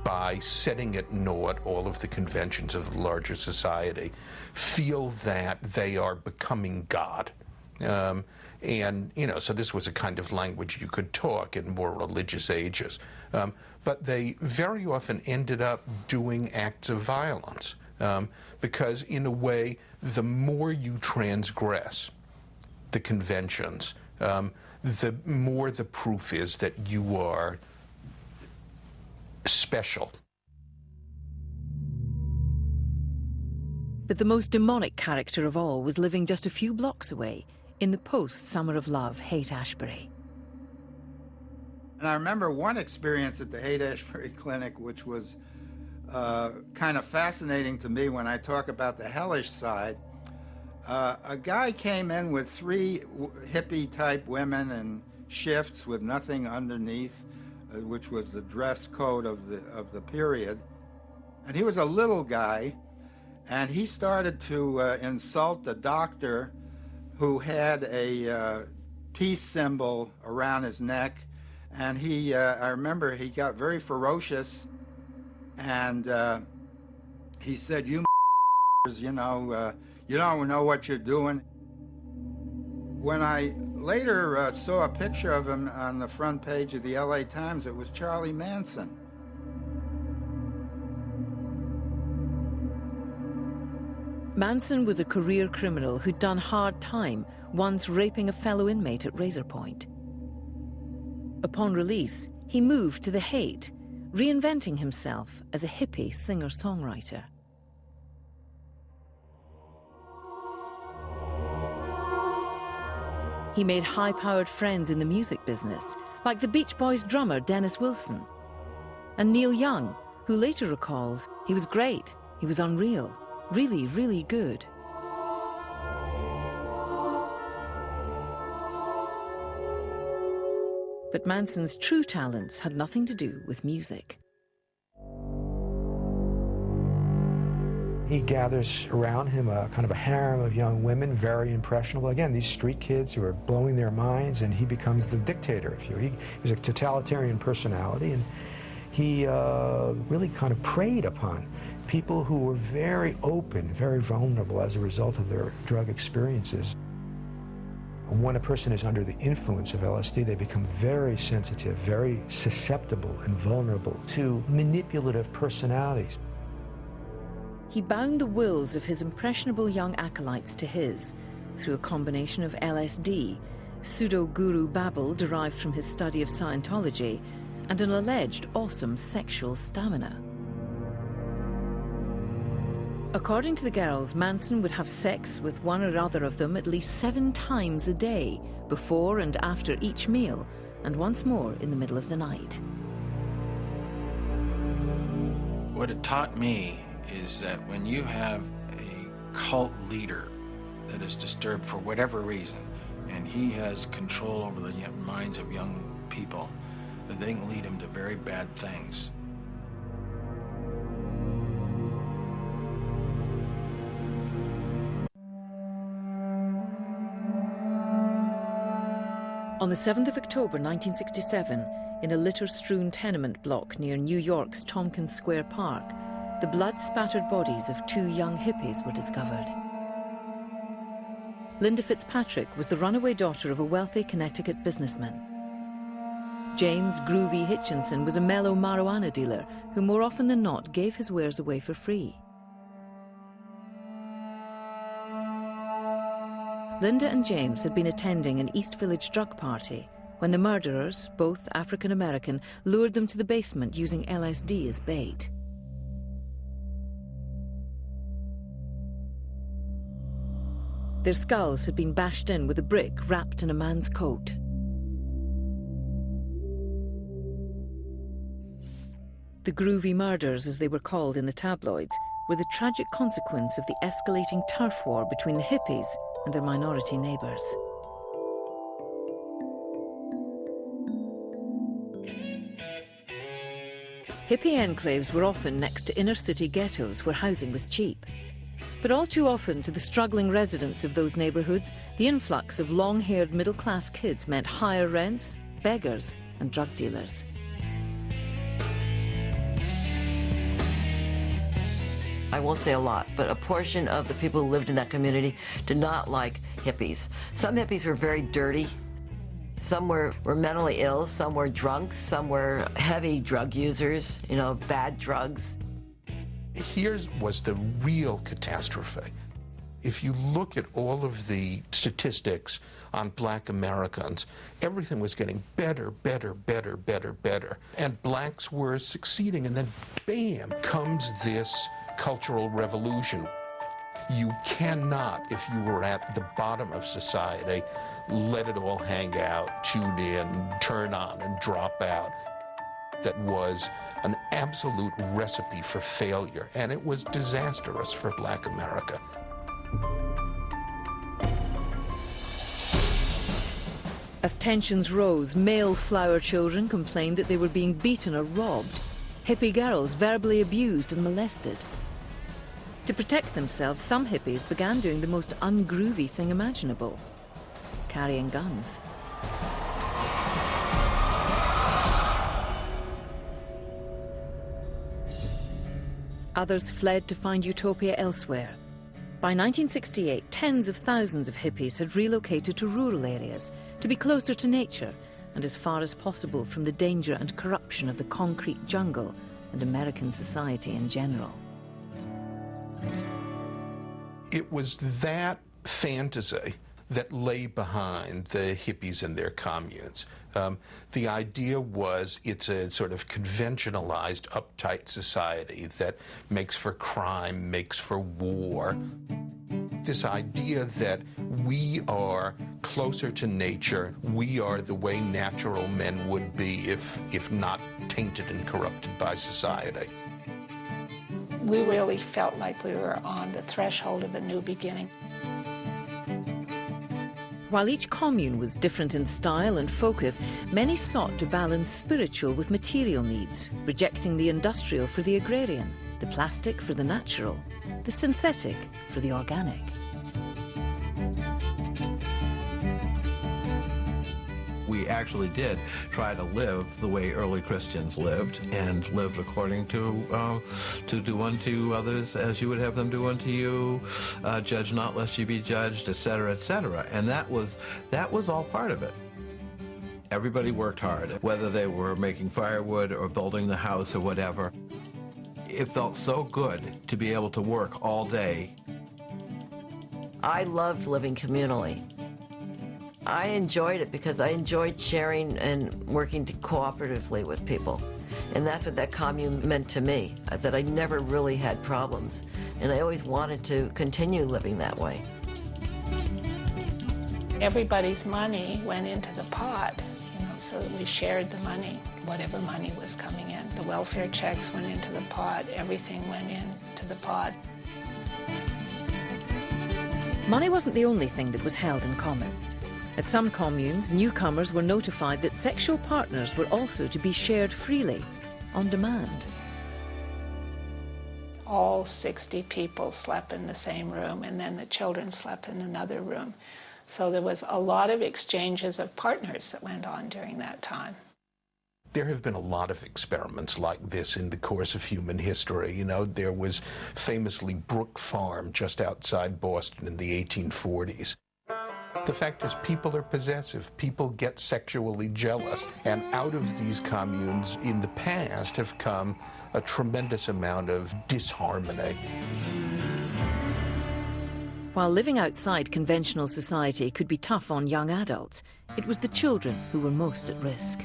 By setting at naught all of the conventions of the larger society, feel that they are becoming God. And, you know, so this was a kind of language you could talk in more religious ages. But they very often ended up doing acts of violence because, in a way, the more you transgress the conventions, the more the proof is that you are special. But the most demonic character of all was living just a few blocks away in the post-Summer of Love Haight-Ashbury. And I remember one experience at the Haight-Ashbury Clinic, which was kind of fascinating to me when I talk about the hellish side. A guy came in with 3 hippie-type women in shifts with nothing underneath, which was the dress code of the period. And he was a little guy, and he started to insult the doctor who had a peace symbol around his neck. And he, I remember he got very ferocious, and he said, "You you know, you don't know what you're doing." When I later saw a picture of him on the front page of the LA Times, it was Charlie Manson. Manson was a career criminal who'd done hard time, once raping a fellow inmate at Razor Point. Upon release, he moved to the Haight, reinventing himself as a hippie singer-songwriter. He made high-powered friends in the music business, like the Beach Boys drummer Dennis Wilson. And Neil Young, who later recalled, he was great, he was unreal, really, really good. But Manson's true talents had nothing to do with music. He gathers around him a kind of a harem of young women, very impressionable. Again, these street kids who are blowing their minds, and he becomes the dictator, if you will. He was a totalitarian personality, and he really kind of preyed upon people who were very open, very vulnerable as a result of their drug experiences. When a person is under the influence of LSD, they become very sensitive, very susceptible and vulnerable to manipulative personalities. He bound the wills of his impressionable young acolytes to his through a combination of LSD, pseudo-guru babble derived from his study of Scientology, and an alleged awesome sexual stamina. According to the girls, Manson would have sex with one or other of them at least 7 times a day, before and after each meal, and once more in the middle of the night. What it taught me is that when you have a cult leader that is disturbed for whatever reason, and he has control over the minds of young people, that they can lead him to very bad things. On the 7th of October 1967, in a litter-strewn tenement block near New York's Tompkins Square Park, the blood-spattered bodies of 2 young hippies were discovered. Linda Fitzpatrick was the runaway daughter of a wealthy Connecticut businessman. James Groovy Hitchinson was a mellow marijuana dealer who more often than not gave his wares away for free. Linda and James had been attending an East Village drug party when the murderers, both African-American, lured them to the basement using LSD as bait. Their skulls had been bashed in with a brick wrapped in a man's coat. The groovy murders, as they were called in the tabloids, were the tragic consequence of the escalating turf war between the hippies and their minority neighbours. Hippie enclaves were often next to inner-city ghettos where housing was cheap. But all too often, to the struggling residents of those neighbourhoods, the influx of long-haired middle-class kids meant higher rents, beggars and drug dealers. I won't say a lot, but a portion of the people who lived in that community did not like hippies. Some hippies were very dirty. Some were mentally ill, some were drunks, some were heavy drug users, you know, bad drugs. Here was the real catastrophe. If you look at all of the statistics on black Americans, everything was getting better, better, better, better, better. And blacks were succeeding, and then bam, comes this cultural revolution. You cannot, if you were at the bottom of society, let it all hang out, tune in, turn on, and drop out. That was an absolute recipe for failure, and it was disastrous for black America. As tensions rose, male flower children complained that they were being beaten or robbed. Hippie girls verbally abused and molested. To protect themselves, some hippies began doing the most ungroovy thing imaginable: carrying guns. Others fled to find utopia elsewhere. By 1968, tens of thousands of hippies had relocated to rural areas to be closer to nature and as far as possible from the danger and corruption of the concrete jungle and American society in general. It was that fantasy that lay behind the hippies and their communes. The idea was it's a sort of conventionalized, uptight society that makes for crime, makes for war. this idea that we are closer to nature, we are the way natural men would be if not tainted and corrupted by society. We really felt like we were on the threshold of a new beginning. While each commune was different in style and focus, many sought to balance spiritual with material needs, rejecting the industrial for the agrarian, the plastic for the natural, the synthetic for the organic. We actually did try to live the way early Christians lived, and lived according to do unto others as you would have them do unto you, judge not lest you be judged, etc., etc. And that was all part of it. Everybody worked hard, whether they were making firewood or building the house or whatever. It felt so good to be able to work all day. I loved living communally. I enjoyed it because I enjoyed sharing and working cooperatively with people. And that's what that commune meant to me, that I never really had problems. And I always wanted to continue living that way. Everybody's money went into the pot, so that we shared the money, whatever money was coming in. The welfare checks went into the pot, everything went into the pot. Money wasn't the only thing that was held in common. At some communes, newcomers were notified that sexual partners were also to be shared freely, on demand. All 60 people slept in the same room, and then the children slept in another room. So there was a lot of exchanges of partners that went on during that time. There have been a lot of experiments like this in the course of human history. You know, there was famously Brook Farm just outside Boston in the 1840s. The fact is, people are possessive. People get sexually jealous. And out of these communes in the past have come a tremendous amount of disharmony. While living outside conventional society could be tough on young adults, it was the children who were most at risk.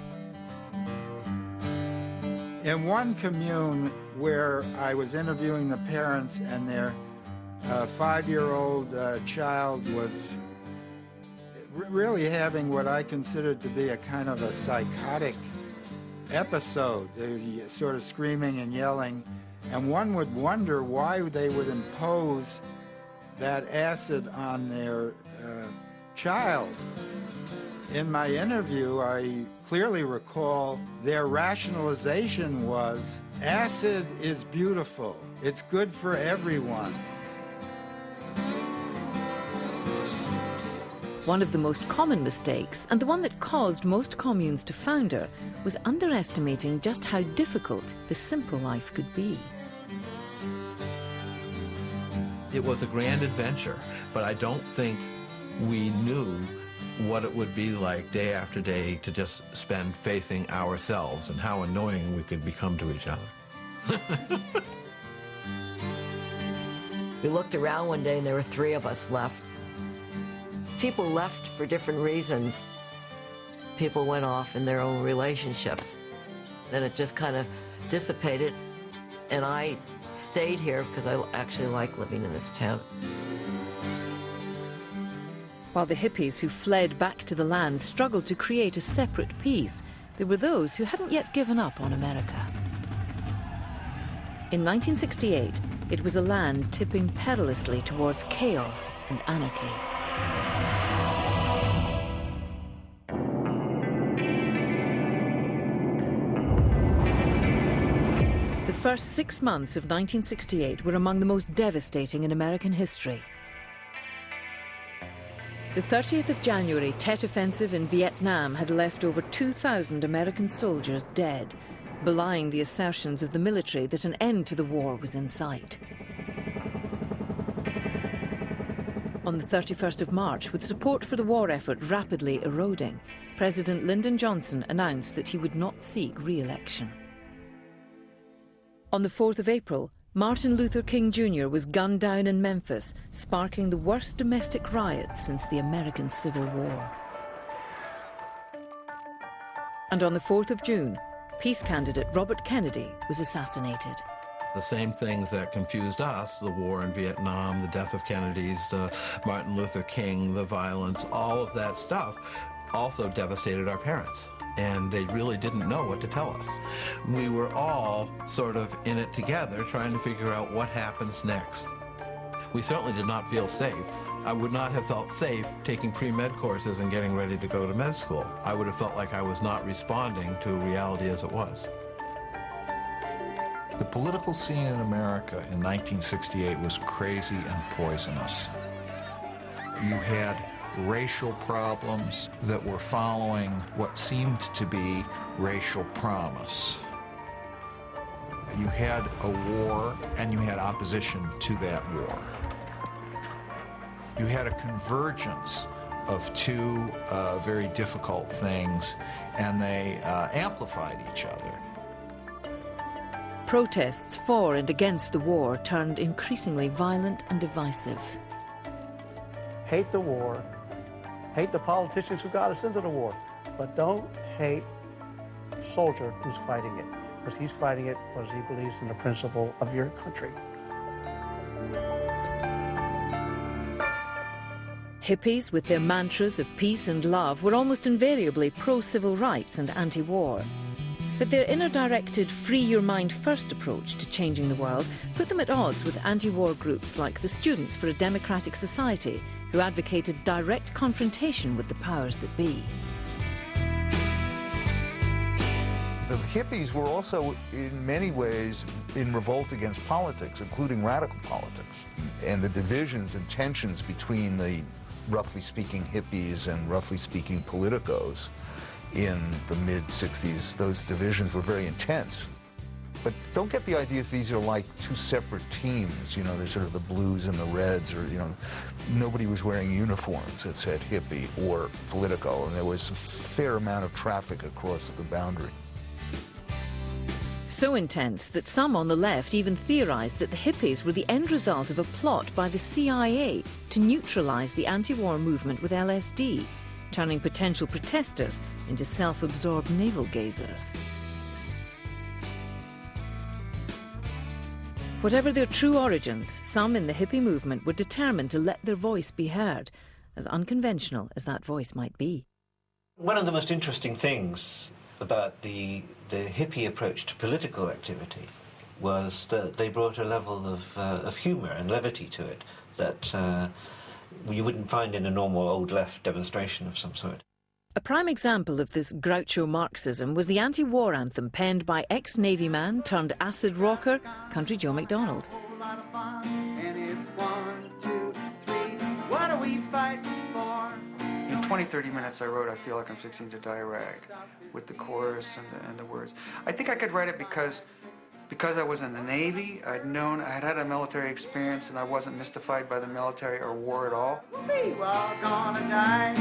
In one commune where I was interviewing the parents, and their 5-year-old child was really having what I considered to be a kind of a psychotic episode, sort of screaming and yelling, and one would wonder why they would impose that acid on their child. In my interview, I clearly recall their rationalization was, acid is beautiful, it's good for everyone. One of the most common mistakes, and the one that caused most communes to founder, was underestimating just how difficult the simple life could be. It was a grand adventure, but I don't think we knew what it would be like day after day to just spend facing ourselves and how annoying we could become to each other. We looked around one day and there were 3 of us left. People left for different reasons. People went off in their own relationships. Then it just kind of dissipated, and I stayed here because I actually like living in this town. While the hippies who fled back to the land struggled to create a separate peace, there were those who hadn't yet given up on America. In 1968, it was a land tipping perilously towards chaos and anarchy. The first 6 months of 1968 were among the most devastating in American history. The 30th of January Tet Offensive in Vietnam had left over 2,000 American soldiers dead, belying the assertions of the military that an end to the war was in sight. On the 31st of March, with support for the war effort rapidly eroding, President Lyndon Johnson announced that he would not seek re-election. On the 4th of April, Martin Luther King Jr. was gunned down in Memphis, sparking the worst domestic riots since the American Civil War. And on the 4th of June, peace candidate Robert Kennedy was assassinated. The same things that confused us, the war in Vietnam, the death of Kennedy's, Martin Luther King, the violence, all of that stuff also devastated our parents. And they really didn't know what to tell us. We were all sort of in it together, trying to figure out what happens next. We certainly did not feel safe. I would not have felt safe taking pre-med courses and getting ready to go to med school. I would have felt like I was not responding to reality as it was. The political scene in America in 1968 was crazy and poisonous. You had racial problems that were following what seemed to be racial promise. You had a war, and you had opposition to that war. You had a convergence of two very difficult things, and they amplified each other. Protests for and against the war turned increasingly violent and divisive. Hate the war, hate the politicians who got us into the war, but don't hate the soldier who's fighting it, because he's fighting it because he believes in the principle of your country. Hippies, with their mantras of peace and love, were almost invariably pro-civil rights and anti-war. But their inner-directed, free-your-mind-first approach to changing the world put them at odds with anti-war groups like the Students for a Democratic Society, who advocated direct confrontation with the powers that be. The hippies were also, in many ways, in revolt against politics, including radical politics. And the divisions and tensions between the, roughly speaking, hippies and, roughly speaking, politicos in the mid-60s, those divisions were very intense. But don't get the idea that these are like two separate teams. You know, there's sort of the blues and the reds, or, you know, nobody was wearing uniforms that said hippie or politico, and there was a fair amount of traffic across the boundary. So intense that some on the left even theorized that the hippies were the end result of a plot by the CIA to neutralize the anti-war movement with LSD, turning potential protesters into self-absorbed navel-gazers. Whatever their true origins, some in the hippie movement were determined to let their voice be heard, as unconventional as that voice might be. One of the most interesting things about the hippie approach to political activity was that they brought a level of humour and levity to it that you wouldn't find in a normal old left demonstration of some sort. A prime example of this Groucho Marxism was the anti-war anthem penned by ex-Navy man turned acid rocker, Country Joe McDonald. In 20-30 minutes I wrote I Feel Like I'm 16 to Diarrhea with the chorus and the words. I think I could write it because I was in the Navy. I had had a military experience, and I wasn't mystified by the military or war at all. We're all gonna die.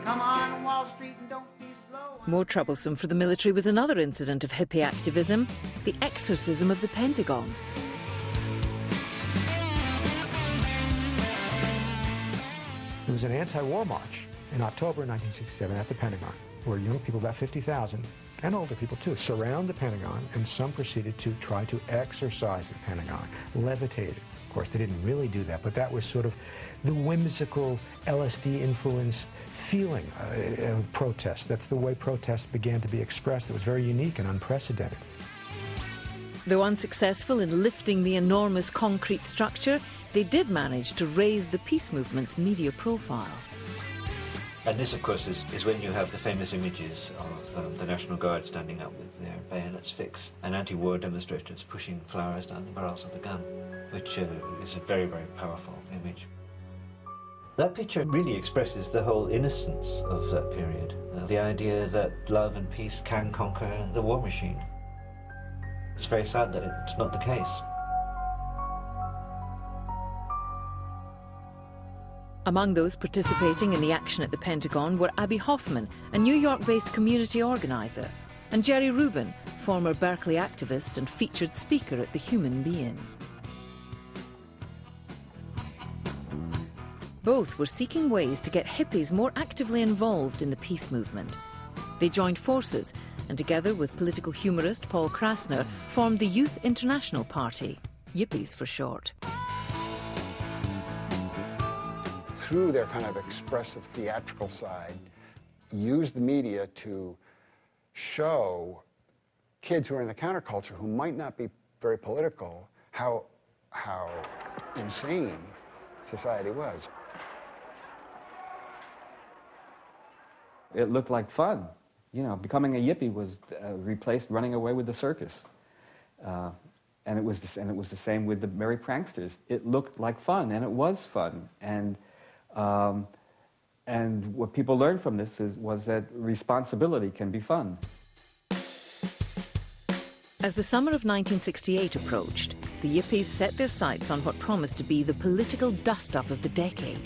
Come on, Wall Street, and don't be slow. More troublesome for the military was another incident of hippie activism, the exorcism of the Pentagon. There was an anti-war march in October 1967 at the Pentagon, where young people, about 50,000, and older people too, surround the Pentagon, and some proceeded to try to exorcise the Pentagon, levitate it. Of course, they didn't really do that, but that was sort of the whimsical, LSD-influenced feeling of protest. That's the way protests began to be expressed. It was very unique and unprecedented. Though unsuccessful in lifting the enormous concrete structure, they did manage to raise the peace movement's media profile. And this, of course, is when you have the famous images of the National Guard standing up with their bayonets fixed and anti-war demonstrators pushing flowers down the barrels of the gun, which is a very, very powerful image. That picture really expresses the whole innocence of that period, the idea that love and peace can conquer the war machine. It's very sad that it's not the case. Among those participating in the action at the Pentagon were Abby Hoffman, a New York-based community organizer, and Jerry Rubin, former Berkeley activist and featured speaker at the Human Being. Both were seeking ways to get hippies more actively involved in the peace movement. They joined forces and together with political humorist Paul Krasner, formed the Youth International Party, Yippies for short. Through their kind of expressive theatrical side, used the media to show kids who are in the counterculture who might not be very political how insane society was. It looked like fun. You know, becoming a yippie was replaced running away with the circus. And it was the same with the merry pranksters. It looked like fun, and it was fun. And what people learned from this was that responsibility can be fun. As the summer of 1968 approached, the Yippies set their sights on what promised to be the political dust-up of the decade,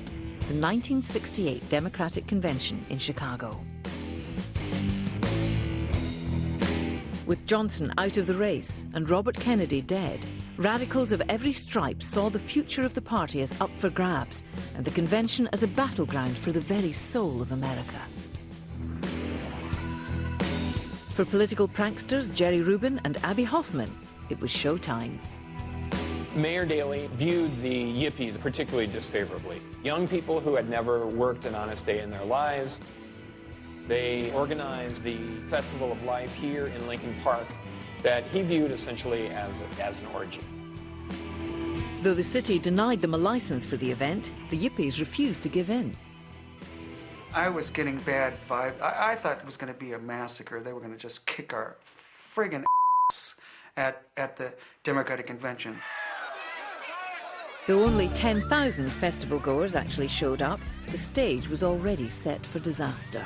the 1968 Democratic Convention in Chicago. With Johnson out of the race and Robert Kennedy dead, radicals of every stripe saw the future of the party as up for grabs and the convention as a battleground for the very soul of America. For political pranksters Jerry Rubin and Abby Hoffman, it was showtime. Mayor Daley viewed the Yippies particularly disfavorably. Young people who had never worked an honest day in their lives. They organized the Festival of Life here in Lincoln Park that he viewed essentially as an orgy. Though the city denied them a license for the event, the Yippies refused to give in. I was getting bad vibes. I thought it was going to be a massacre. They were going to just kick our friggin' ass at the Democratic Convention. Though only 10,000 festival goers actually showed up, the stage was already set for disaster.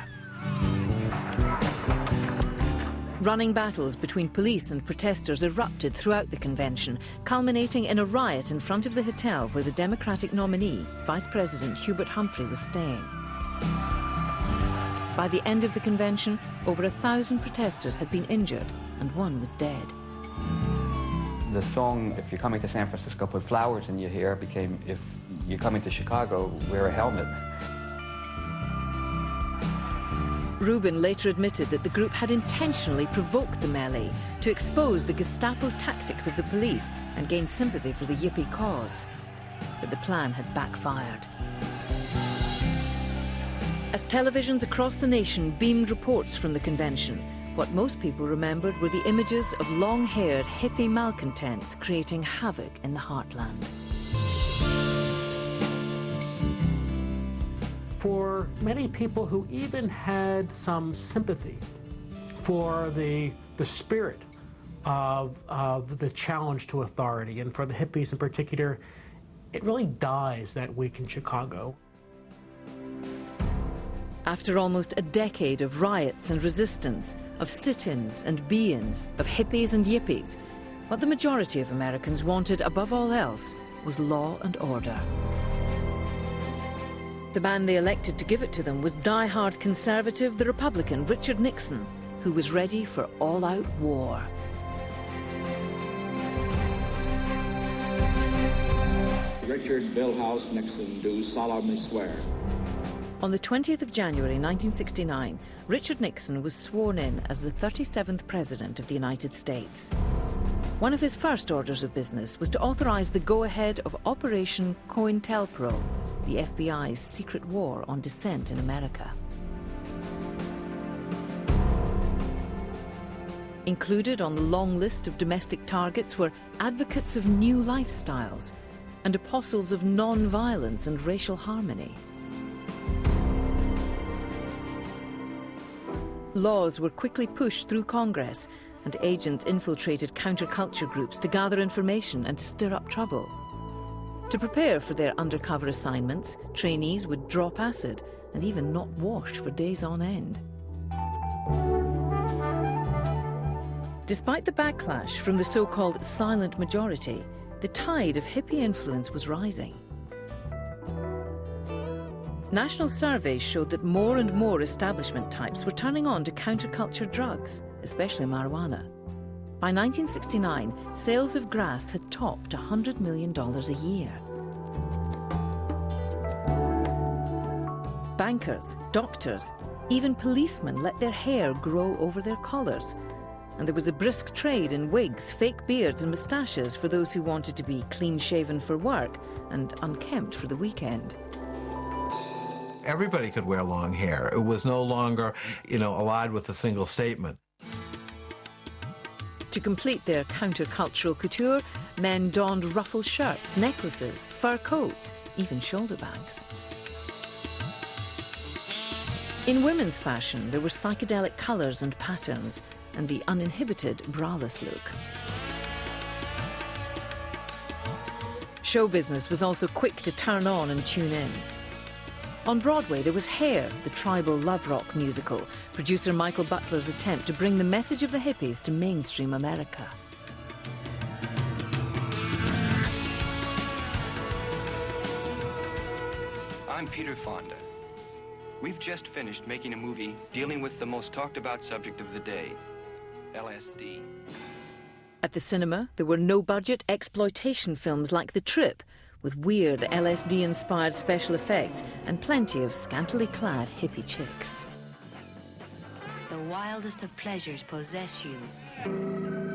Running battles between police and protesters erupted throughout the convention, culminating in a riot in front of the hotel where the Democratic nominee, Vice President Hubert Humphrey, was staying. By the end of the convention, over 1,000 protesters had been injured and one was dead. The song, if you're coming to San Francisco, put flowers in your hair, became, if you're coming to Chicago, wear a helmet. Rubin later admitted that the group had intentionally provoked the melee to expose the Gestapo tactics of the police and gain sympathy for the Yippie cause. But the plan had backfired. As televisions across the nation beamed reports from the convention, what most people remembered were the images of long-haired hippie malcontents creating havoc in the heartland. For many people who even had some sympathy for the spirit of the challenge to authority, and for the hippies in particular, it really dies that week in Chicago. After almost a decade of riots and resistance, of sit-ins and be-ins, of hippies and yippies, what the majority of Americans wanted above all else was law and order. The man they elected to give it to them was die-hard conservative, the Republican Richard Nixon, who was ready for all-out war. Richard Billhouse Nixon do solemnly swear. On the 20th of January 1969, Richard Nixon was sworn in as the 37th President of the United States. One of his first orders of business was to authorize the go-ahead of Operation COINTELPRO, the FBI's secret war on dissent in America. Included on the long list of domestic targets were advocates of new lifestyles and apostles of non-violence and racial harmony. Laws were quickly pushed through Congress, and agents infiltrated counterculture groups to gather information and stir up trouble. To prepare for their undercover assignments, trainees would drop acid and even not wash for days on end. Despite the backlash from the so-called silent majority, the tide of hippie influence was rising. National surveys showed that more and more establishment types were turning on to counterculture drugs, especially marijuana. By 1969, sales of grass had topped $100 million a year. Bankers, doctors, Even policemen let their hair grow over their collars. And there was a brisk trade in wigs, fake beards and moustaches for those who wanted to be clean-shaven for work and unkempt for the weekend. Everybody could wear long hair. It was no longer, allied with a single statement. To complete their countercultural couture, men donned ruffled shirts, necklaces, fur coats, even shoulder bags. In women's fashion, there were psychedelic colours and patterns, and the uninhibited braless look. Show business was also quick to turn on and tune in. On Broadway, there was Hair, the tribal love rock musical, producer Michael Butler's attempt to bring the message of the hippies to mainstream America. I'm Peter Fonda. We've just finished making a movie dealing with the most talked about subject of the day, LSD. At the cinema, there were no-budget exploitation films like The Trip, with weird LSD-inspired special effects and plenty of scantily clad hippie chicks. The wildest of pleasures possess you.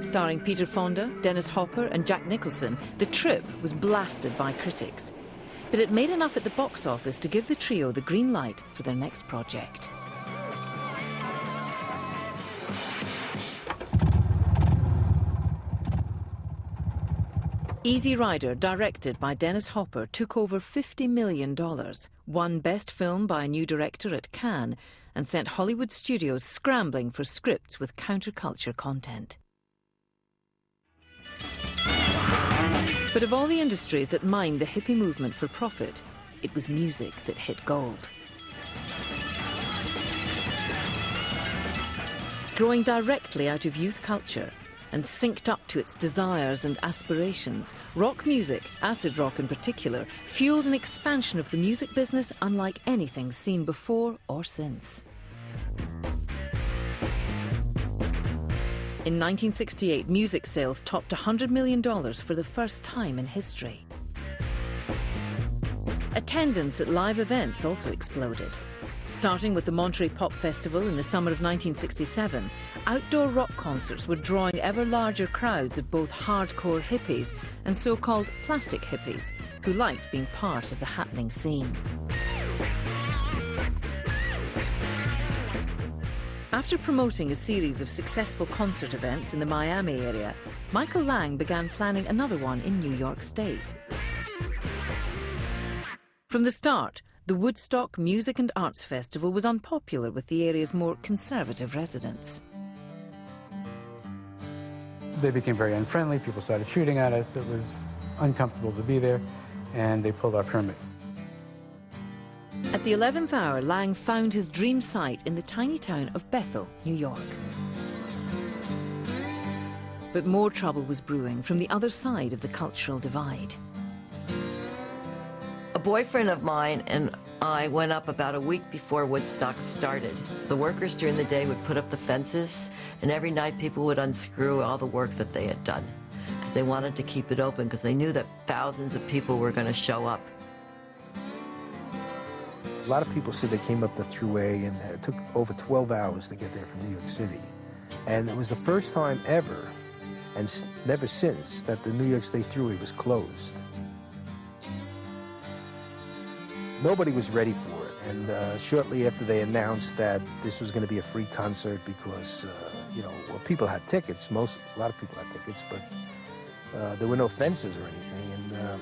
Starring Peter Fonda, Dennis Hopper and Jack Nicholson, The Trip was blasted by critics. But it made enough at the box office to give the trio the green light for their next project. Easy Rider, directed by Dennis Hopper, took over $50 million, won Best Film by a new director at Cannes, and sent Hollywood studios scrambling for scripts with counterculture content. But of all the industries that mined the hippie movement for profit, it was music that hit gold. Growing directly out of youth culture, and synced up to its desires and aspirations, rock music, acid rock in particular, fueled an expansion of the music business unlike anything seen before or since. In 1968, music sales topped $100 million for the first time in history. Attendance at live events also exploded. Starting with the Monterey Pop Festival in the summer of 1967, outdoor rock concerts were drawing ever larger crowds of both hardcore hippies and so-called plastic hippies, who liked being part of the happening scene. After promoting a series of successful concert events in the Miami area, Michael Lang began planning another one in New York State. From the start, the Woodstock Music and Arts Festival was unpopular with the area's more conservative residents. They became very unfriendly, people started shooting at us, it was uncomfortable to be there, and they pulled our permit. At the 11th hour, Lang found his dream site in the tiny town of Bethel, New York. But more trouble was brewing from the other side of the cultural divide. A boyfriend of mine and I went up about a week before Woodstock started. The workers during the day would put up the fences, and every night people would unscrew all the work that they had done, because they wanted to keep it open, because they knew that thousands of people were going to show up. A lot of people said they came up the thruway, and it took over 12 hours to get there from New York City. And it was the first time ever, and never since, that the New York State Thruway was closed. Nobody was ready for it, and shortly after they announced that this was going to be a free concert because, people had tickets, a lot of people had tickets, but there were no fences or anything, and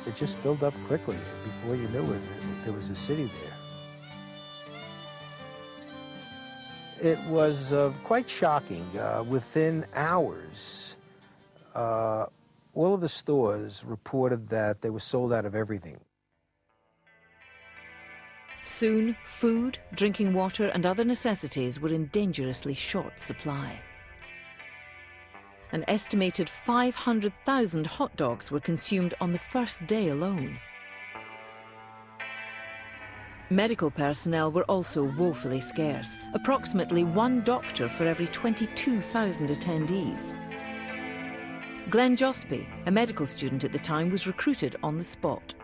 it just filled up quickly. Before you knew it, there was a city there. It was quite shocking. Within hours, all of the stores reported that they were sold out of everything. Soon, food, drinking water and other necessities were in dangerously short supply. An estimated 500,000 hot dogs were consumed on the first day alone. Medical personnel were also woefully scarce, approximately one doctor for every 22,000 attendees. Glenn Jospy, a medical student at the time, was recruited on the spot.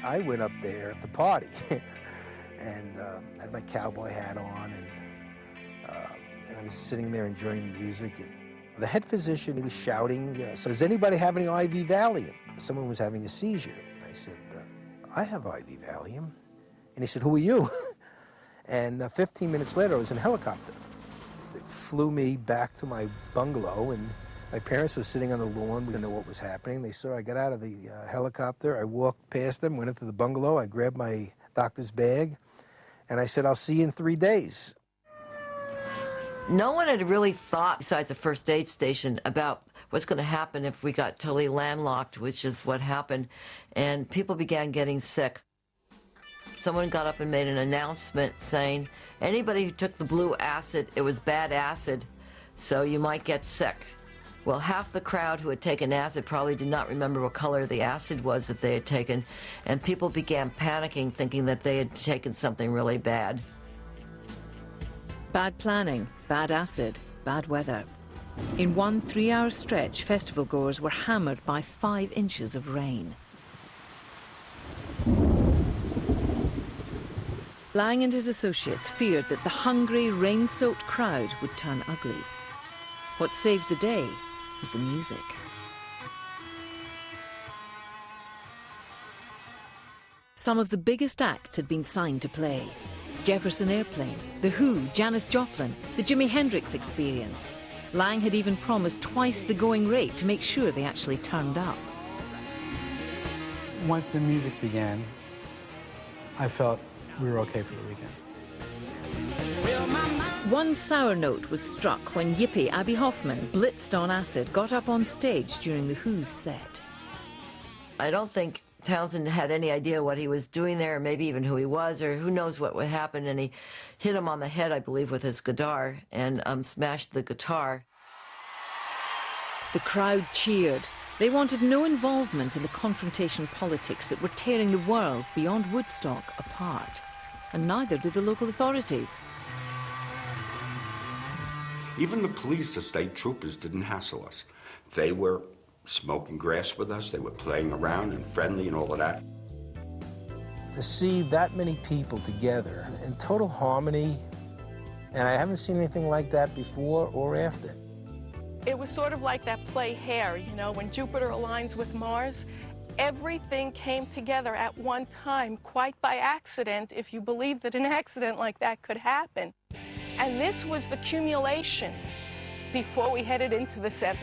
I went up there to party, and had my cowboy hat on, and I was sitting there enjoying the music. And the head physician, he was shouting, so does anybody have any IV Valium? Someone was having a seizure. I said, I have IV Valium. And he said, who are you? And 15 minutes later, I was in a helicopter. They flew me back to my bungalow, and my parents were sitting on the lawn. We didn't know what was happening. They saw I got out of the helicopter. I walked past them, went into the bungalow. I grabbed my doctor's bag, and I said, I'll see you in 3 days. No one had really thought, besides the first aid station, about what's going to happen if we got totally landlocked, which is what happened, and people began getting sick. Someone got up and made an announcement saying, anybody who took the blue acid, it was bad acid, so you might get sick. Well, half the crowd who had taken acid probably did not remember what color the acid was that they had taken, and people began panicking, thinking that they had taken something really bad. Bad planning, bad acid, bad weather. In one 3-hour stretch, festival goers were hammered by 5 inches of rain. Lang and his associates feared that the hungry, rain-soaked crowd would turn ugly. What saved the day was the music. Some of the biggest acts had been signed to play. Jefferson Airplane, The Who, Janis Joplin, the Jimi Hendrix Experience. Lang had even promised twice the going rate to make sure they actually turned up. Once the music began, I felt we were okay for the weekend. One sour note was struck when Yippie Abby Hoffman, blitzed on acid, got up on stage during The Who's set. I don't think Townsend had any idea what he was doing there, or maybe even who he was, or who knows what would happen, and he hit him on the head, I believe, with his guitar, and smashed the guitar. The crowd cheered. They wanted no involvement in the confrontation politics that were tearing the world beyond Woodstock apart. And neither did the local authorities. Even the police, the state troopers, didn't hassle us. They were smoking grass with us, they were playing around and friendly and all of that. To see that many people together in total harmony, and I haven't seen anything like that before or after. It was sort of like that play Hair, you know, when Jupiter aligns with Mars. Everything came together at one time, quite by accident, if you believe that an accident like that could happen. And this was the accumulation before we headed into the 70s.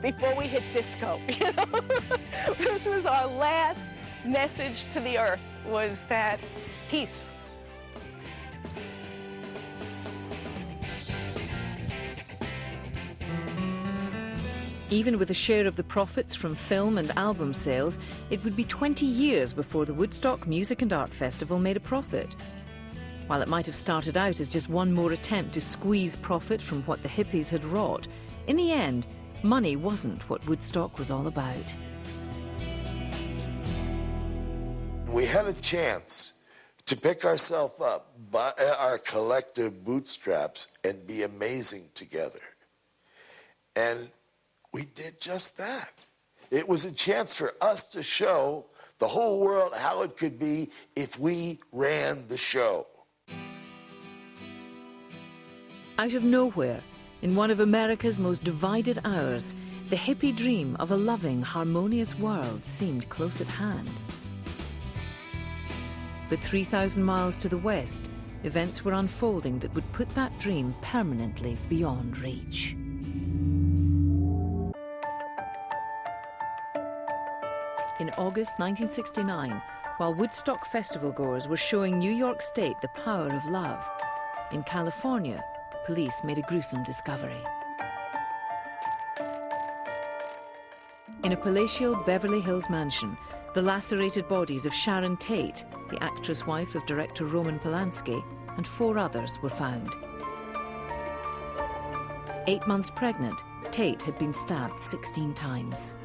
Before we hit disco, you know? This was our last message to the earth, was that peace. Even with a share of the profits from film and album sales, it would be 20 years before the Woodstock Music and Art Festival made a profit. While it might have started out as just one more attempt to squeeze profit from what the hippies had wrought, in the end, money wasn't what Woodstock was all about. We had a chance to pick ourselves up by our collective bootstraps and be amazing together. And we did just that. It was a chance for us to show the whole world how it could be if we ran the show. Out of nowhere, in one of America's most divided hours, the hippie dream of a loving, harmonious world seemed close at hand. But 3,000 miles to the west, events were unfolding that would put that dream permanently beyond reach. In August 1969, while Woodstock festival goers were showing New York State the power of love, in California, police made a gruesome discovery. In a palatial Beverly Hills mansion, the lacerated bodies of Sharon Tate, the actress wife of director Roman Polanski, and 4 others were found. 8 months pregnant, Tate had been stabbed 16 times.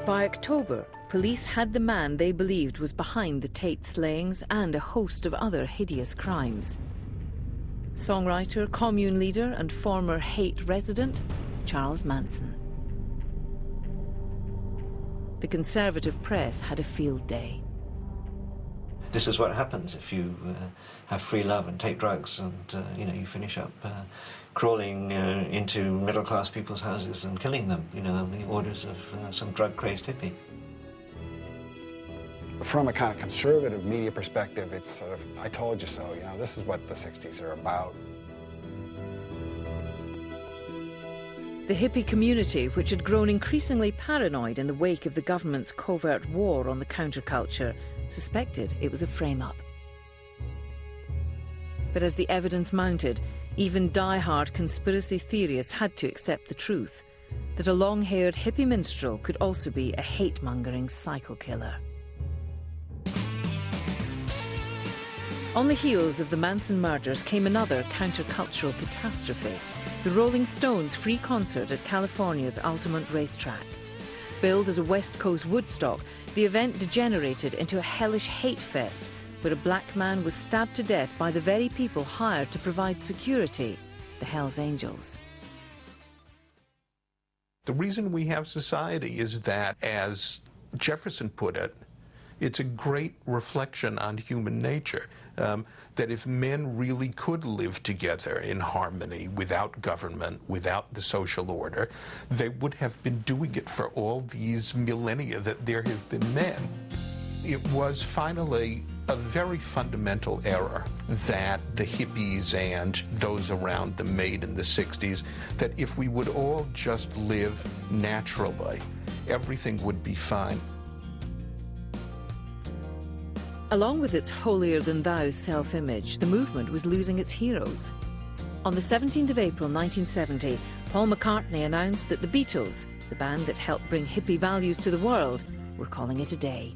By October, police had the man they believed was behind the Tate slayings and a host of other hideous crimes. Songwriter, commune leader, and former Haight resident, Charles Manson. the conservative press had a field day. This is what happens if you have free love and take drugs, and you finish up crawling into middle-class people's houses and killing them, on the orders of some drug-crazed hippie. From a kind of conservative media perspective, it's sort of, I told you so, this is what the 60s are about. The hippie community, which had grown increasingly paranoid in the wake of the government's covert war on the counterculture, suspected it was a frame-up. But as the evidence mounted, even die-hard conspiracy theorists had to accept the truth, that a long-haired hippie minstrel could also be a hate-mongering psycho-killer. On the heels of the Manson murders came another countercultural catastrophe, the Rolling Stones' free concert at California's Altamont racetrack. Billed as a West Coast Woodstock, the event degenerated into a hellish hate fest where a black man was stabbed to death by the very people hired to provide security, the Hells Angels. The reason we have society is that, as Jefferson put it, it's a great reflection on human nature. That if men really could live together in harmony without government, without the social order, they would have been doing it for all these millennia that there have been men. It was finally a very fundamental error that the hippies and those around them made in the 60s, that if we would all just live naturally, everything would be fine. Along with its holier-than-thou self-image, the movement was losing its heroes. On the 17th of April 1970, Paul McCartney announced that the Beatles, the band that helped bring hippie values to the world, were calling it a day.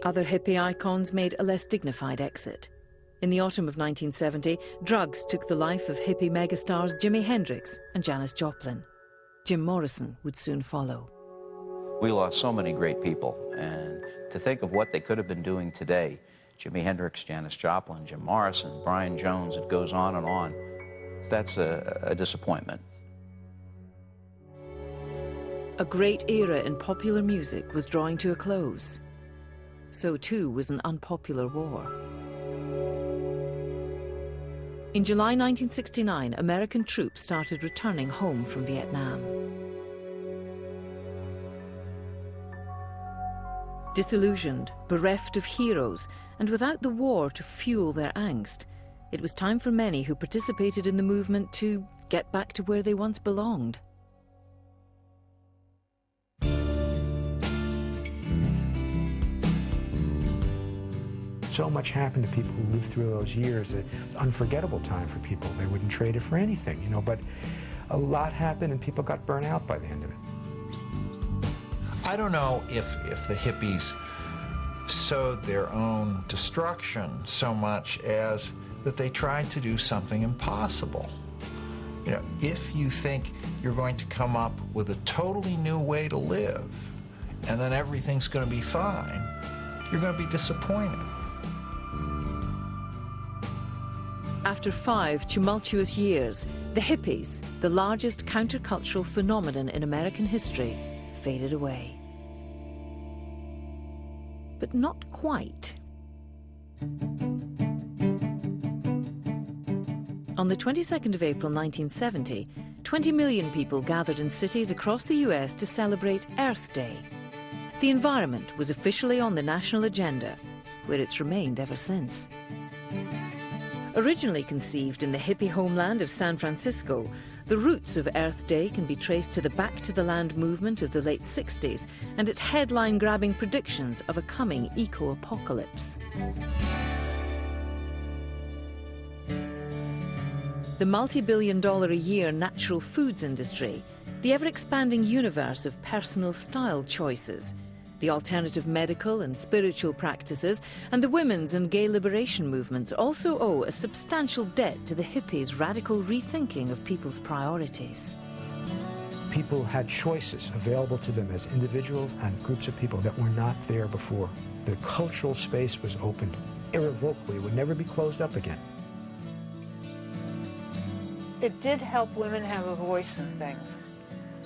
Other hippie icons made a less dignified exit. In the autumn of 1970, drugs took the life of hippie megastars Jimi Hendrix and Janis Joplin. Jim Morrison would soon follow. We lost so many great people, and to think of what they could have been doing today, Jimi Hendrix, Janis Joplin, Jim Morrison, Brian Jones, it goes on, that's a disappointment. A great era in popular music was drawing to a close. So too was an unpopular war. In July 1969, American troops started returning home from Vietnam. Disillusioned, bereft of heroes, and without the war to fuel their angst, it was time for many who participated in the movement to get back to where they once belonged. So much happened to people who lived through those years. An unforgettable time for people. They wouldn't trade it for anything, but a lot happened and people got burnt out by the end of it. I don't know if the hippies sowed their own destruction so much as that they tried to do something impossible. If you think you're going to come up with a totally new way to live and then everything's going to be fine, you're going to be disappointed. After 5 tumultuous years, the hippies, the largest countercultural phenomenon in American history, faded away. But not quite. On the 22nd of April 1970, 20 million people gathered in cities across the US to celebrate Earth Day. The environment was officially on the national agenda, where it's remained ever since. Originally conceived in the hippie homeland of San Francisco, the roots of Earth Day can be traced to the Back to the Land movement of the late 60s and its headline-grabbing predictions of a coming eco-apocalypse. The multi-billion-dollar-a-year natural foods industry, the ever-expanding universe of personal style choices, the alternative medical and spiritual practices, and the women's and gay liberation movements also owe a substantial debt to the hippies' radical rethinking of people's priorities. People had choices available to them as individuals and groups of people that were not there before. The cultural space was opened irrevocably. It would never be closed up again. it did help women have a voice in things.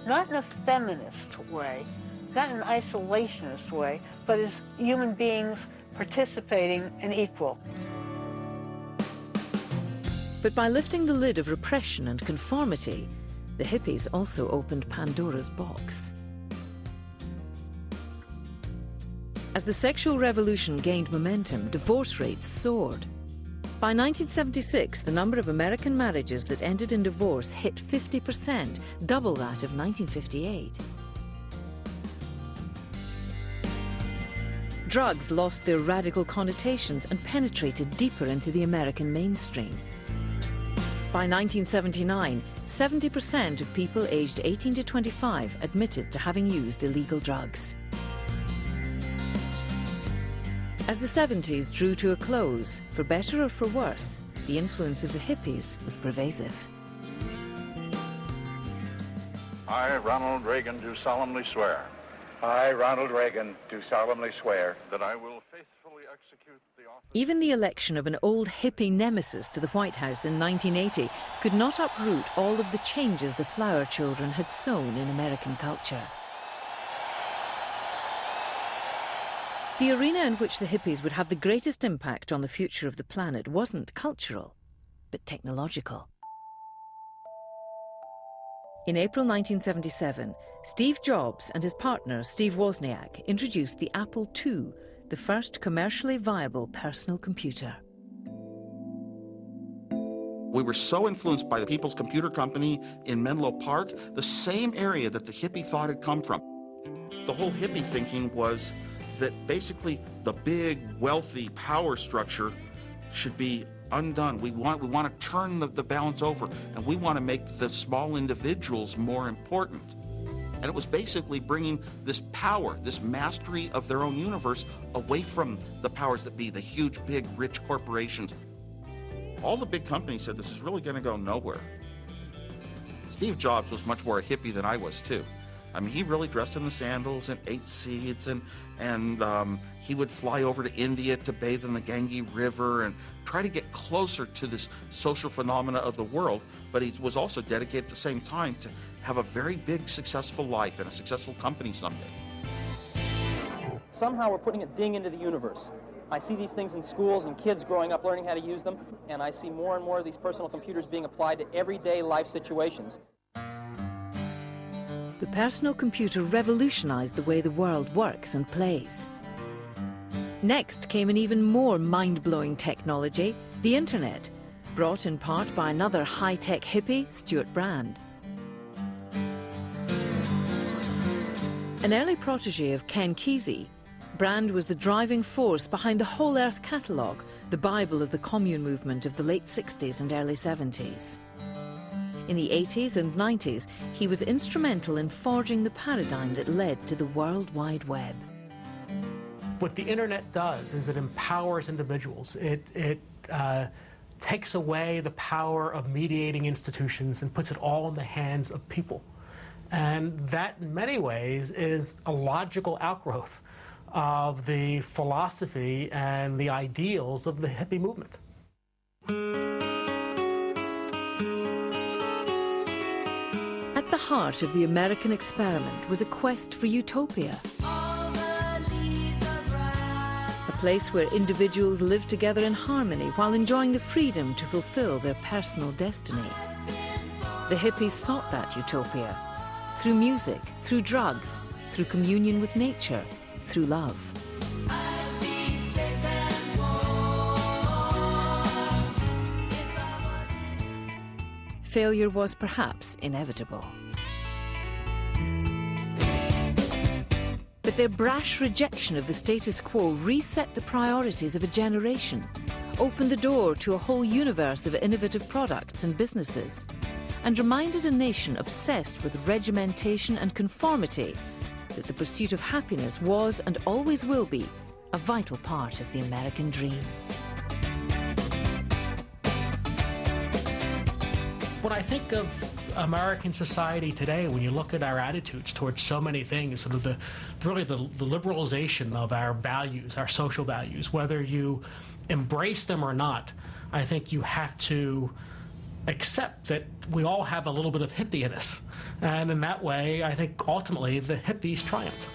Not in a feminist way, not in an isolationist way, but as human beings participating and equal. But by lifting the lid of repression and conformity, the hippies also opened Pandora's box. As the sexual revolution gained momentum, divorce rates soared. By 1976, the number of American marriages that ended in divorce hit 50%, double that of 1958. Drugs lost their radical connotations and penetrated deeper into the American mainstream. By 1979, 70% of people aged 18 to 25 admitted to having used illegal drugs. As the 70s drew to a close, for better or for worse, the influence of the hippies was pervasive. I, Ronald Reagan, do solemnly swear. I, Ronald Reagan, do solemnly swear that I will faithfully execute the office. Even the election of an old hippie nemesis to the White House in 1980 could not uproot all of the changes the flower children had sown in American culture. The arena in which the hippies would have the greatest impact on the future of the planet wasn't cultural, but technological. In April 1977, Steve Jobs and his partner Steve Wozniak introduced the Apple II, the first commercially viable personal computer. We were so influenced by the People's Computer Company in Menlo Park, the same area that the hippie thought had come from. The whole hippie thinking was that basically the big, wealthy power structure should be undone. We want to turn the balance over, and we want to make the small individuals more important. And it was basically bringing this power, this mastery of their own universe away from the powers that be, the huge, big, rich corporations. All the big companies said this is really going to go nowhere. Steve Jobs was much more a hippie than I was, too. I mean, he really dressed in the sandals and ate seeds, and he would fly over to India to bathe in the Ganges River and try to get closer to this social phenomena of the world, but he was also dedicated at the same time to have a very big, successful life and a successful company someday. Somehow we're putting a ding into the universe. I see these things in schools and kids growing up learning how to use them, and I see more and more of these personal computers being applied to everyday life situations. The personal computer revolutionized the way the world works and plays. Next came an even more mind-blowing technology, the internet, brought in part by another high-tech hippie, Stuart Brand. An early protege of Ken Kesey, Brand was the driving force behind the Whole Earth catalogue, the Bible of the commune movement of the late 60s and early 70s. In the 80s and 90s, he was instrumental in forging the paradigm that led to the World Wide Web. What the internet does is it empowers individuals. It takes away the power of mediating institutions and puts it all in the hands of people. And that, in many ways, is a logical outgrowth of the philosophy and the ideals of the hippie movement. At the heart of the American experiment was a quest for utopia. A place where individuals lived together in harmony while enjoying the freedom to fulfill their personal destiny. The hippies sought that utopia through music, through drugs, through communion with nature, through love. Failure was perhaps inevitable. But their brash rejection of the status quo reset the priorities of a generation, opened the door to a whole universe of innovative products and businesses, and reminded a nation obsessed with regimentation and conformity that the pursuit of happiness was and always will be a vital part of the American dream. When I think of American society today, when you look at our attitudes towards so many things, sort of the liberalization of our values, our social values, whether you embrace them or not, I think you have to accept that we all have a little bit of hippie in us. And in that way, I think ultimately the hippies triumphed.